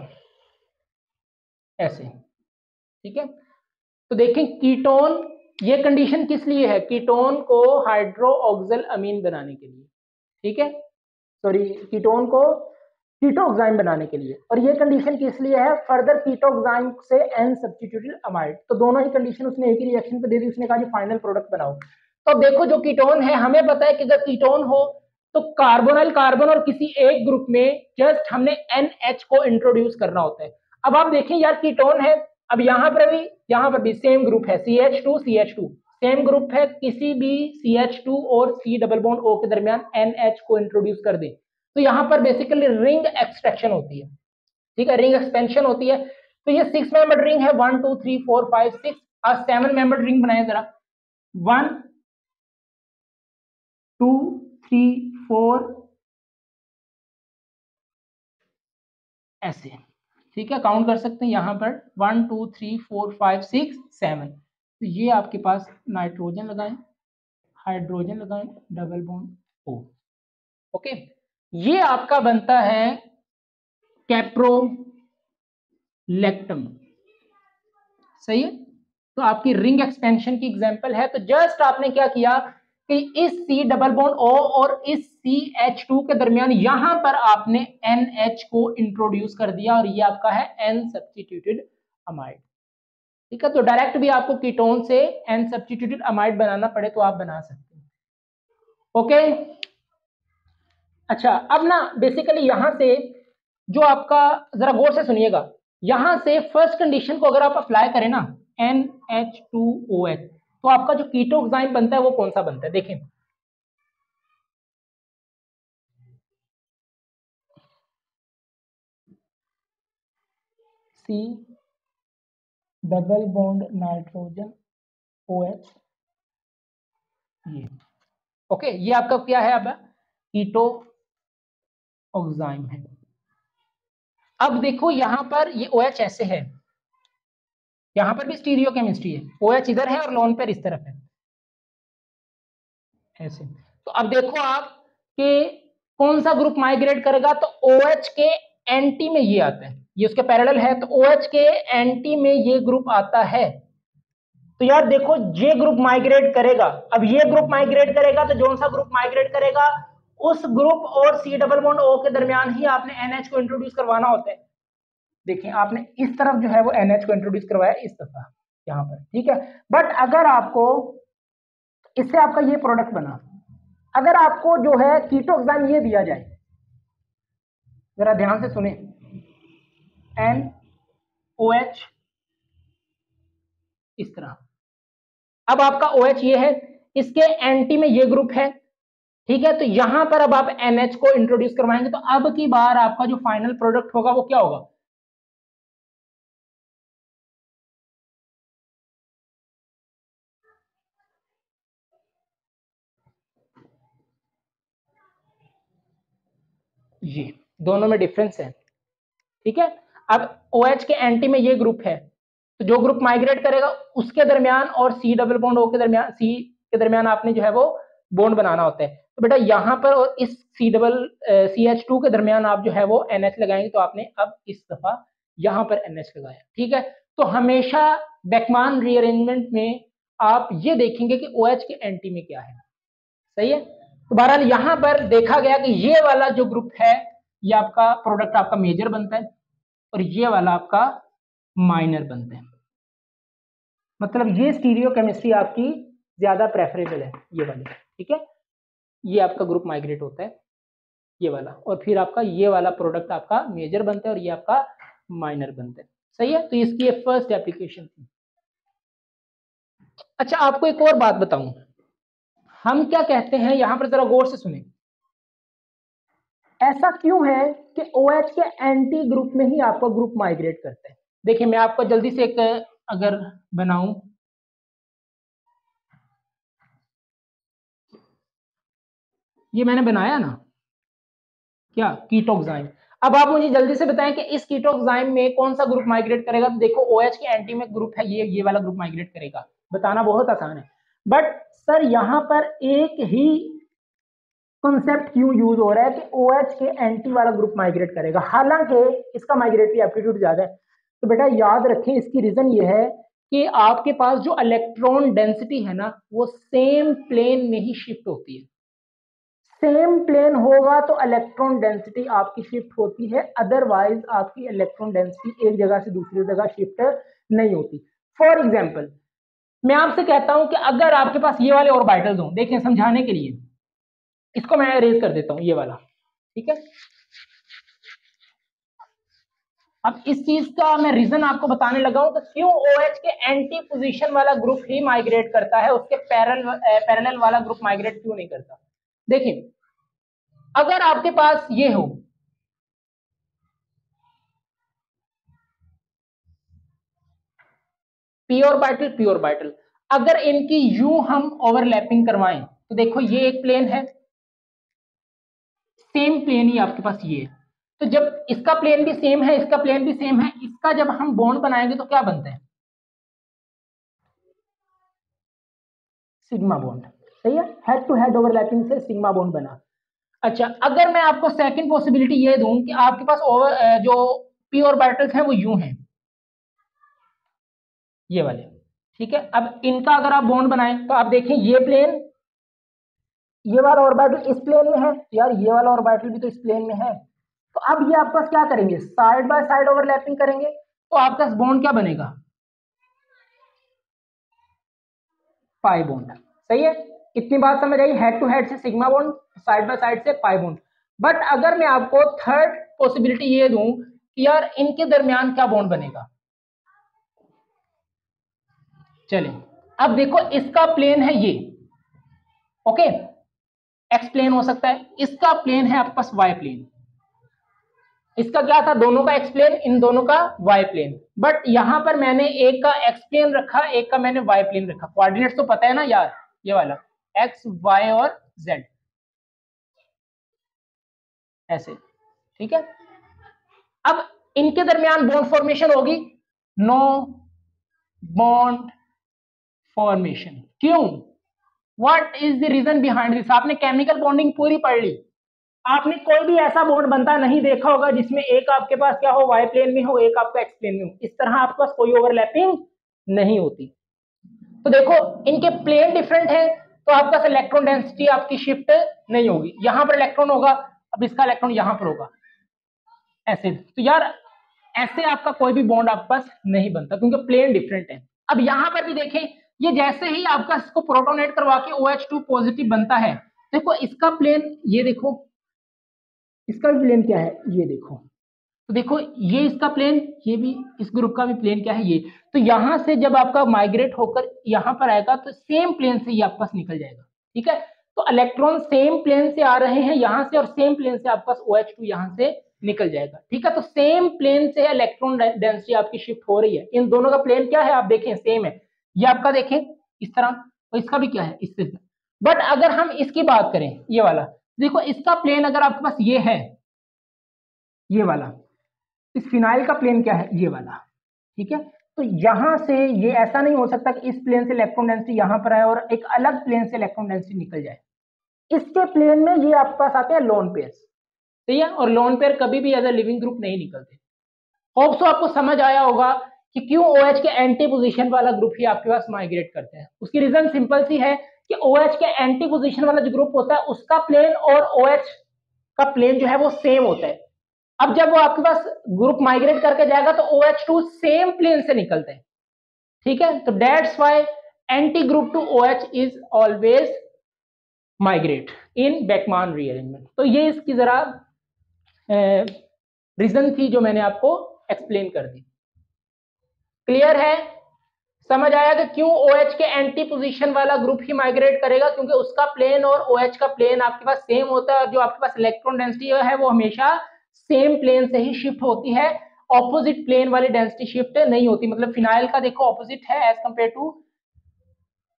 ऐसे, ठीक है, तो देखें कीटोन, ये कंडीशन किस लिए है, कीटोन को हाइड्रोक्सिल अमीन बनाने के लिए। ठीक है, सॉरी कीटोन को कीटोक्साइम बनाने के लिए, और ये कंडीशन किस लिए है, फर्दर कीटोक्साइम से एन सब्स्टिट्यूटेड अमाइड। तो दोनों ही कंडीशन उसने एक ही रिएक्शन पे दे दी, उसने कहा कि फाइनल प्रोडक्ट बनाओ। तो देखो जो कीटोन है, हमें पता है कि अगर कीटोन हो तो कार्बोनाइल कार्बन और किसी एक ग्रुप में जस्ट हमने NH को इंट्रोड्यूस करना होता है। अब आप देखें यार कीटोन है, अब यहाँ पर भी सेम ग्रुप है CH2 सेम ग्रुप है, किसी भी CH2 और C डबल बॉन्ड O के दरमियान NH को इंट्रोड्यूस कर दे तो यहाँ पर बेसिकली रिंग एक्सट्रैक्शन होती है। ठीक है, रिंग एक्सपेंशन होती है। तो ये 6 मेंबर्ड रिंग है, 1 2 3 4 5 6, आज 7 मेंबर्ड रिंग बनाए जरा, 1 2 3 4 ऐसे। ठीक है, काउंट कर सकते हैं यहाँ पर 1 2 3 4 5 6 7। तो ये आपके पास नाइट्रोजन लगाएं, हाइड्रोजन लगाएं, डबल बॉन्ड O। ओके, ये आपका बनता है कैप्रोलैक्टम। सही है, तो आपकी रिंग एक्सपेंशन की एग्जांपल है। तो जस्ट आपने क्या किया कि इस C डबल बॉन्ड O और इस CH2 के दरमियान यहां पर आपने NH को इंट्रोड्यूस कर दिया और ये आपका है N सब्स्टिट्यूटेड अमाइड। ठीक है, तो डायरेक्ट भी आपको कीटोन से एन सब्स्टिट्यूटेड अमाइड बनाना पड़े तो आप बना सकते हैं। ओके, अच्छा अब ना बेसिकली यहां से जो आपका, जरा गौर से सुनिएगा, यहां से फर्स्ट कंडीशन को अगर आप अप्लाई करें ना NH2OH, तो आपका जो कीटोक्साइम बनता है वो कौन सा बनता है, देखें C double bond nitrogen OH, ये ओके, ये आपका क्या है, अब कीटोक्साइम है। अब देखो यहां पर ये OH ऐसे है, यहां पर भी स्टीरियो केमिस्ट्री है, OH इधर है और लोन पेयर इस तरफ है ऐसे। तो अब देखो आप कि कौन सा ग्रुप माइग्रेट करेगा, तो OH के एंटी में ये आता है, ये उसके पैरेलल है, तो OH के एंटी में ये ग्रुप आता है। तो यार देखो ये ग्रुप माइग्रेट करेगा, अब ये ग्रुप माइग्रेट करेगा तो कौन सा ग्रुप माइग्रेट करेगा, उस ग्रुप और C डबल बॉन्ड O के दरमियान ही आपने NH को इंट्रोड्यूस करवाना होता है। देखिए आपने इस तरफ जो है वो NH को इंट्रोड्यूस करवाया इस तरफ यहां पर, ठीक है। बट अगर आपको इससे आपका ये प्रोडक्ट बना, अगर आपको जो है कीटोक्साइम ये दिया जाए, जरा ध्यान से सुने, NOH इस तरह, अब आपका OH ये है, इसके एंटी में ये ग्रुप है, ठीक है, तो यहां पर अब आप NH को इंट्रोड्यूस करवाएंगे, तो अब की बार आपका जो फाइनल प्रोडक्ट होगा वो क्या होगा, ये दोनों में डिफरेंस है, ठीक है। अब OH के एंटी में ये ग्रुप है, तो जो ग्रुप माइग्रेट करेगा उसके दरमियान और C डबल बॉन्ड O के दरमियान, C के दरमियान आपने जो है वो बॉन्ड बनाना होता है। तो बेटा यहां पर और इस CH2 के दरमियान आप जो है वो NH लगाएंगे, तो आपने अब इस दफा यहां पर NH लगाया, ठीक है। तो हमेशा बेकमान रीअरेंजमेंट में आप ये देखेंगे कि OH के एंटी में क्या है, सही है। तो बहरहाल यहां पर देखा गया कि ये वाला जो ग्रुप है ये आपका प्रोडक्ट आपका मेजर बनता है और ये वाला आपका माइनर बनता है, मतलब ये स्टीरियो केमिस्ट्री आपकी ज्यादा प्रेफरेबल है ये वाली, ठीक है। ये आपका ग्रुप माइग्रेट होता है ये वाला, और फिर आपका ये वाला प्रोडक्ट आपका मेजर बनता है और ये आपका माइनर बनता है, सही है। तो इसकी फर्स्ट एप्लीकेशन थी। अच्छा आपको एक और बात बताऊं, हम क्या कहते हैं यहां पर, जरा गौर से सुने, ऐसा क्यों है कि OH के एंटी ग्रुप में ही आपका ग्रुप माइग्रेट करता है। देखिए मैं आपको जल्दी से एक अगर बनाऊं, ये मैंने बनाया ना क्या, कीटोक्साइम। अब आप मुझे जल्दी से बताएं कि इस कीटोक्साइम में कौन सा ग्रुप माइग्रेट करेगा, तो देखो OH के एंटी में ग्रुप है ये वाला ग्रुप माइग्रेट करेगा, बताना बहुत आसान है। बट सर यहां पर एक ही कॉन्सेप्ट क्यों यूज हो रहा है कि OH के एंटी वाला ग्रुप माइग्रेट करेगा, हालांकि इसका माइग्रेटरी एप्टीट्यूड ज्यादा है। तो बेटा याद रखें इसकी रीजन ये है कि आपके पास जो इलेक्ट्रॉन डेंसिटी है ना वो सेम प्लेन में ही शिफ्ट होती है, सेम प्लेन होगा तो इलेक्ट्रॉन डेंसिटी आपकी शिफ्ट होती है, अदरवाइज आपकी इलेक्ट्रॉन डेंसिटी एक जगह से दूसरी जगह शिफ्ट नहीं होती। फॉर एग्जाम्पल मैं आपसे कहता हूं कि अगर आपके पास ये वाले ऑर्बिटल्स हों, देखें समझाने के लिए इसको मैं अरेज कर देता हूं ये वाला, ठीक है। अब इस चीज का मैं रीजन आपको बताने लगा हूं कि क्यों OH के एंटी पोजीशन वाला ग्रुप ही माइग्रेट करता है, उसके पैरेलल वाला ग्रुप माइग्रेट क्यों नहीं करता। देखिए अगर आपके पास ये हो, पी ऑर्बिटल, अगर इनकी यूं हम ओवरलैपिंग करवाएं तो देखो ये एक प्लेन है, सेम प्लेन ही आपके पास ये है, तो जब इसका प्लेन भी सेम है इसका प्लेन भी सेम है, इसका जब हम बॉन्ड बनाएंगे तो क्या बनता है, सिग्मा बॉन्ड, सही है, हेड टू हेड ओवरलैपिंग से सिग्मा बॉन्ड बना। अच्छा अगर मैं आपको सेकंड पॉसिबिलिटी ये दूं कि आपके पास जो पी ऑर्बिटल्स हैं वो यूं हैं ये वाले, ठीक है। अब इनका अगर आप बॉन्ड बनाएं तो आप देखें ये प्लेन, ये वाला ऑर्बिटल इस प्लेन में है, यार ये वाला ऑर्बिटल भी तो इस प्लेन में है, तो अब ये आपस क्या करेंगे, साइड बाय साइड ओवरलैपिंग करेंगे। तो आपका बॉन्ड क्या बनेगा, पाई बॉन्ड। सही है, इतनी बात समझ आई। हेड टू हेड से sigma bond, side by side से पाई बॉन्ड। बट अगर मैं आपको थर्ड पॉसिबिलिटी ये दूं कि यार इनके दरमियान क्या बॉन्ड बनेगा, चलिए अब देखो इसका प्लेन है ये, ओके, एक्स प्लेन हो सकता है, इसका प्लेन है आपके पास वाई प्लेन। इसका क्या था, दोनों का एक्स प्लेन, इन दोनों का वाई प्लेन। बट यहां पर मैंने एक का एक्स प्लेन रखा, एक का मैंने वाई प्लेन रखा। कोऑर्डिनेट्स तो पता है ना यार, ये वाला एक्स वाई और जेड, ऐसे, ठीक है। अब इनके दरमियान बॉन्ड फॉर्मेशन होगी, नो बॉन्ड फॉर्मेशन। क्यों, what is the reason behind this. आपने केमिकल बॉन्डिंग पूरी पढ़ ली, आपने कोई भी ऐसा बॉन्ड बनता नहीं देखा होगा जिसमें एक आपके पास क्या हो, वाई प्लेन में हो, एक आपका एक्स प्लेन में हो। इस तरह आपके पास कोई ओवरलैपिंग नहीं होती। तो देखो इनके प्लेन डिफरेंट है, तो आपका इलेक्ट्रॉन डेंसिटी आपकी शिफ्ट नहीं होगी। यहां पर इलेक्ट्रॉन होगा, अब इसका इलेक्ट्रॉन यहां पर होगा, ऐसे। तो यार ऐसे आपका कोई भी बॉन्ड आपके पास नहीं बनता क्योंकि प्लेन डिफरेंट है। अब यहां पर भी देखें, ये जैसे ही आपका इसको प्रोटोनेट करवा के OH2 पॉजिटिव बनता है, देखो इसका प्लेन, ये देखो इसका भी प्लेन क्या है, ये देखो। तो देखो ये इसका प्लेन, ये भी इस ग्रुप का भी प्लेन क्या है, ये। तो यहां से जब आपका माइग्रेट होकर यहां पर आएगा तो सेम प्लेन से ये आपके पास निकल जाएगा, ठीक है। तो इलेक्ट्रॉन सेम प्लेन से आ रहे हैं यहां से, और सेम प्लेन से आपके पास OH2 यहां से निकल जाएगा, ठीक है। तो सेम प्लेन से इलेक्ट्रॉन डेंसिटी आपकी शिफ्ट हो रही है। इन दोनों का प्लेन क्या है, आप देखें सेम है, ये आपका देखें इस तरह, तो इसका भी क्या है, इससे। बट अगर हम इसकी बात करें, ये वाला देखो, इसका प्लेन अगर आपके पास ये है, ये वाला, इस फिनाइल का प्लेन क्या है, ये वाला, ठीक है। तो यहां से ये ऐसा नहीं हो सकता कि इस प्लेन से इलेक्ट्रॉन डेंसिटी यहां पर आए और एक अलग प्लेन से इलेक्ट्रॉन डेंसिटी निकल जाए। इसके प्लेन में ये आपके पास आते हैं लोन पेयर्स, ठीक है। और लोन पेयर कभी भी एज अ लिविंग ग्रुप नहीं निकलते। होप सो आपको समझ आया होगा कि क्यों OH के एंटी पोजीशन वाला ग्रुप ही आपके पास माइग्रेट करते हैं। उसकी रीजन सिंपल सी है कि OH के एंटी पोजीशन वाला जो ग्रुप होता है उसका प्लेन और OH का प्लेन जो है वो सेम होता है। अब जब वो आपके पास ग्रुप माइग्रेट करके जाएगा तो OH2 सेम प्लेन से निकलते हैं, ठीक है। तो that's why anti group to OH is always migrate in Beckmann rearrangement. तो ये इसकी जरा रीजन थी जो मैंने आपको एक्सप्लेन कर दी। क्लियर है, समझ आया कि क्यों OH के एंटी पोजीशन वाला ग्रुप ही माइग्रेट करेगा, क्योंकि उसका प्लेन और OH का प्लेन आपके पास सेम होता है, और जो आपके पास इलेक्ट्रॉन डेंसिटी है वो हमेशा सेम प्लेन से ही शिफ्ट होती है, ऑपोजिट प्लेन वाली डेंसिटी शिफ्ट नहीं होती। मतलब फिनाइल का देखो ऑपोजिट है एज कंपेयर टू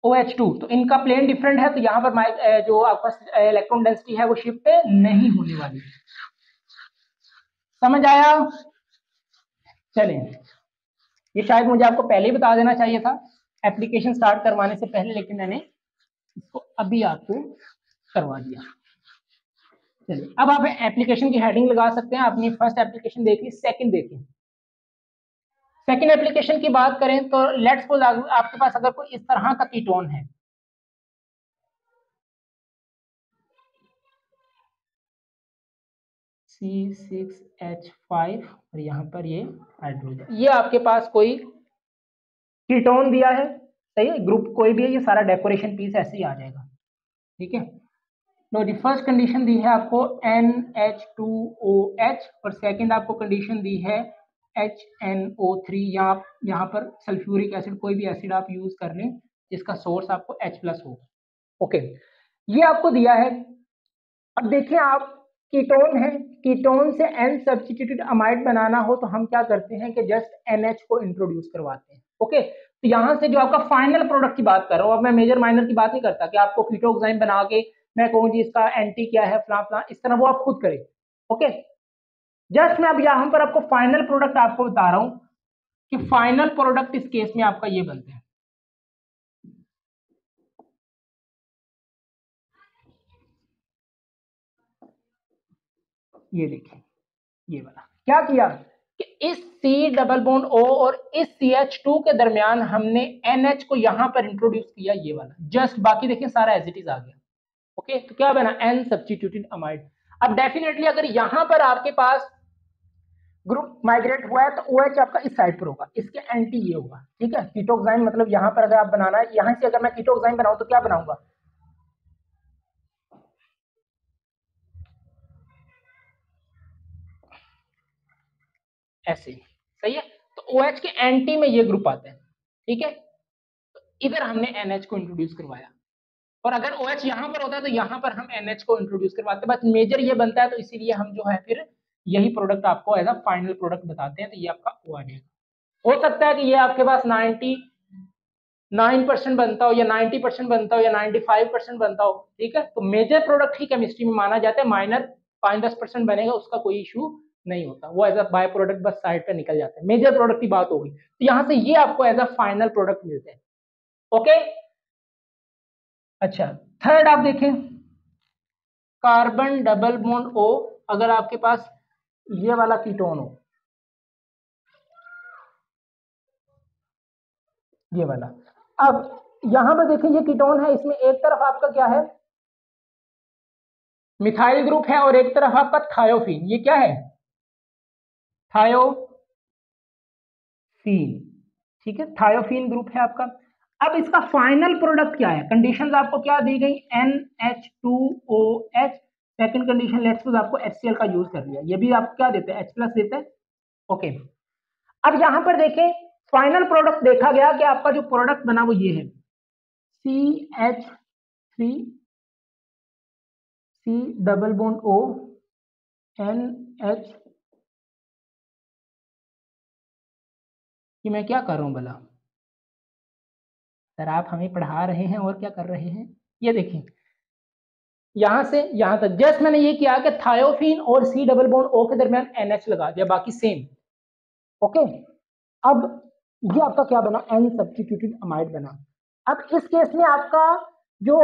OH2, तो इनका प्लेन डिफरेंट है, तो यहाँ पर जो आपका इलेक्ट्रॉन डेंसिटी है वो शिफ्ट नहीं होने वाली। समझ आया, चलें, ये शायद मुझे आपको पहले ही बता देना चाहिए था एप्लीकेशन स्टार्ट करवाने से पहले, लेकिन मैंने इसको अभी आपको करवा दिया। चलिए अब आप एप्लीकेशन की हेडिंग लगा सकते हैं। अपनी फर्स्ट एप्लीकेशन देख ली, सेकंड देखिए। सेकंड एप्लीकेशन की बात करें तो लेट्स सपोज आपके पास अगर कोई इस तरह का कीटोन है, C6H5 और यहाँ पर ये हाइड्रोजन, ये आपके पास कोई कीटोन दिया है, सही है, ग्रुप कोई भी है, ये सारा डेकोरेशन पीस ऐसे ही आ जाएगा, ठीक है। नो जी, फर्स्ट कंडीशन दी है आपको NH2OH और सेकंड आपको कंडीशन दी है HNO3, या आप यहाँ पर सल्फ्यूरिक एसिड कोई भी एसिड आप यूज कर लें जिसका सोर्स आपको H+ हो, ओके, ये आपको दिया है। अब देखिए आप, कीटोन है, कीटोन से N सब्स्टिट्यूटेड अमाइड बनाना हो तो हम क्या करते हैं कि जस्ट NH को इंट्रोड्यूस करवाते हैं, ओके। तो यहाँ से जो आपका फाइनल प्रोडक्ट की बात कर रहा हूँ, अब मैं मेजर माइनर की बात नहीं करता कि आपको कीटोक्साइम बना के मैं कहूँ जी इसका एंटी क्या है फलां फलां, इस तरह वो आप खुद करें, ओके। जस्ट मैं अब यहाँ पर आपको फाइनल प्रोडक्ट आपको बता रहा हूँ कि फाइनल प्रोडक्ट इस केस में आपका ये बनते हैं। ये देखिए, ये वाला क्या किया कि इस C डबल बॉन्ड O और इस CH2 के दरमियान हमने NH को यहां पर इंट्रोड्यूस किया, ये वाला जस्ट, बाकी देखिए सारा एज इट इज आ गया, ओके। तो क्या बना, N सब्स्टिट्यूटेड अमाइड। अब डेफिनेटली अगर यहां पर आपके पास ग्रुप माइग्रेट हुआ है तो OH आपका इस साइड पर होगा, इसके एंटी ये होगा, ठीक है। कीटोक्साइम मतलब यहां पर अगर आप बनाना है, यहां से अगर मैं कीटोक्साइम बनाऊं तो क्या बनाऊंगा, ऐसे, सही है। तो OH के एंटी में ये ग्रुप आते हैं, ठीक है। तो इधर हमने NH को इंट्रोड्यूस करवाया, और अगर OH यहां पर होता है तो यहां पर हम NH को इंट्रोड्यूस करवाते हैं, बस मेजर ये बनता है, तो इसीलिए हम जो है फिर यही प्रोडक्ट आपको एज अ फाइनल प्रोडक्ट बताते हैं। तो ये आपका O आ जाएगा। हो सकता है कि ये आपके पास 99% बनता हो, या 90% बनता हो, या 95% बनता हो, ठीक है। तो मेजर प्रोडक्ट ही केमिस्ट्री में माना जाता है, माइनर 5-10% बनेगा उसका कोई इशू नहीं होता, वो एज अ बाय प्रोडक्ट बस साइड पे निकल जाता है। मेजर प्रोडक्ट की बात होगी तो यहां से ये आपको एज अ फाइनल प्रोडक्ट मिलते हैं। ओके, अच्छा, थर्ड आप देखें, कार्बन डबल बॉन्ड O, अगर आपके पास ये वाला कीटोन हो, ये वाला, अब यहां पर देखिए ये कीटोन है, इसमें एक तरफ आपका क्या है, मिथाइल ग्रुप है, और एक तरफ आपका थायोफीन, ये क्या है, थायोफीन, ठीक है, थायोफीन ग्रुप है आपका। अब इसका फाइनल प्रोडक्ट क्या है, कंडीशंस आपको क्या दी गई, NH2OH, second condition let's suppose आपको HCl का यूज कर लिया, ये भी आप क्या देते हैं, H+ देते हैं। ओके, अब यहां पर देखें फाइनल प्रोडक्ट देखा गया कि आपका जो प्रोडक्ट बना वो ये है, CH3, C double bond O, NH, कि मैं क्या कर रहा हूं भला सर, आप हमें पढ़ा रहे हैं और क्या कर रहे हैं, ये देखें यहां से यहां तक जस्ट मैंने ये किया कि थायोफीन और C डबल बॉन्ड O के दरमियान NH लगा दिया, बाकी सेम। ओके, अब ये आपका क्या बना, N सब्स्टिट्यूटेड अमाइड बना। अब इस केस में आपका जो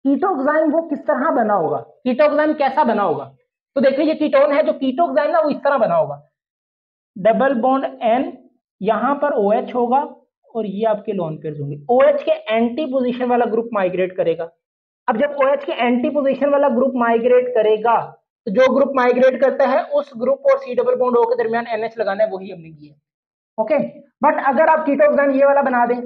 कीटोक्साइम वो किस तरह बना होगा, कीटोक्साइम कैसा बना होगा, तो देखिए ये कीटोन है, जो कीटोक्साइम ना वो इस तरह बना होगा, डबल बॉन्ड N, यहां पर OH होगा, और ये आपके लोन पेयर्स होंगे। OH के एंटी पोजीशन वाला ग्रुप माइग्रेट करेगा। अब जब OH के एंटी पोजीशन वाला ग्रुप माइग्रेट करेगा, तो जो ग्रुप माइग्रेट करता है उस ग्रुप और C डबल बॉन्ड O के दरमियान NH लगाना है, वही हमने किया। ओके, बट अगर आप कीटोक्साइम ये वाला बना दें,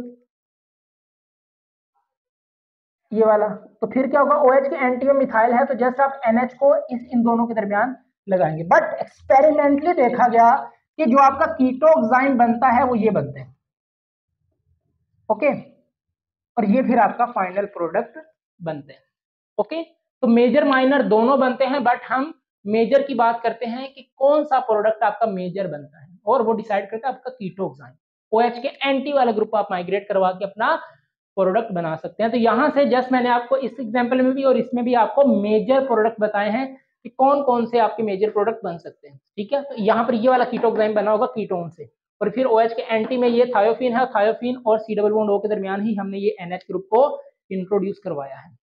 ये वाला, तो फिर क्या होगा, OH के एंटी में मिथाइल है, तो जस्ट आप NH को इन दोनों के दरमियान लगाएंगे। बट एक्सपेरिमेंटली देखा गया कि जो आपका कीटोक्साइम बनता है वो ये बनते हैं। ओके, और ये फिर आपका फाइनल प्रोडक्ट बनते हैं। ओके, तो मेजर माइनर दोनों बनते हैं, बट हम मेजर की बात करते हैं कि कौन सा प्रोडक्ट आपका मेजर बनता है, और वो डिसाइड करता है आपका कीटोक्साइम। OH के एंटी वाला ग्रुप आप माइग्रेट करवा के अपना प्रोडक्ट बना सकते हैं। तो यहां से जस्ट मैंने आपको इस एग्जांपल में भी और इसमें भी आपको मेजर प्रोडक्ट बताए हैं कि कौन कौन से आपके मेजर प्रोडक्ट बन सकते हैं, ठीक है। तो यहाँ पर ये वाला कीटोक्साइम बना होगा कीटोन से, और फिर OH के एंटी में ये थायोफीन है, थायोफीन और C डबल बॉन्ड O के दरमियान ही हमने ये NH ग्रुप को इंट्रोड्यूस करवाया है।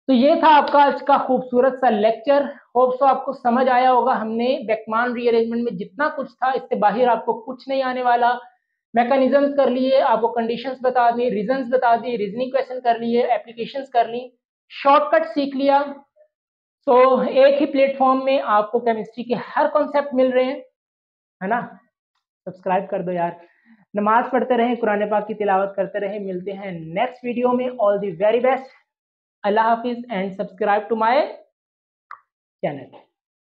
तो ये था आपका आज का खूबसूरत सा लेक्चर, होप सो आपको समझ आया होगा। हमने बेकमान रीअरेंजमेंट में जितना कुछ था इससे बाहर आपको कुछ नहीं आने वाला। मैकेनिज्म्स कर लिए, आपको कंडीशंस बता दी, रीजंस बता दिए, रीजनिंग क्वेश्चन कर लिए, एप्लीकेशंस कर ली, शॉर्टकट सीख लिया। सो एक ही प्लेटफॉर्म में आपको केमिस्ट्री के हर कॉन्सेप्ट मिल रहे हैं, है ना। सब्सक्राइब कर दो यार, नमाज पढ़ते रहें, कुरान पाक की तिलावत करते रहें। मिलते हैं नेक्स्ट वीडियो में, all the very best, Allah Hafiz, and subscribe to my channel.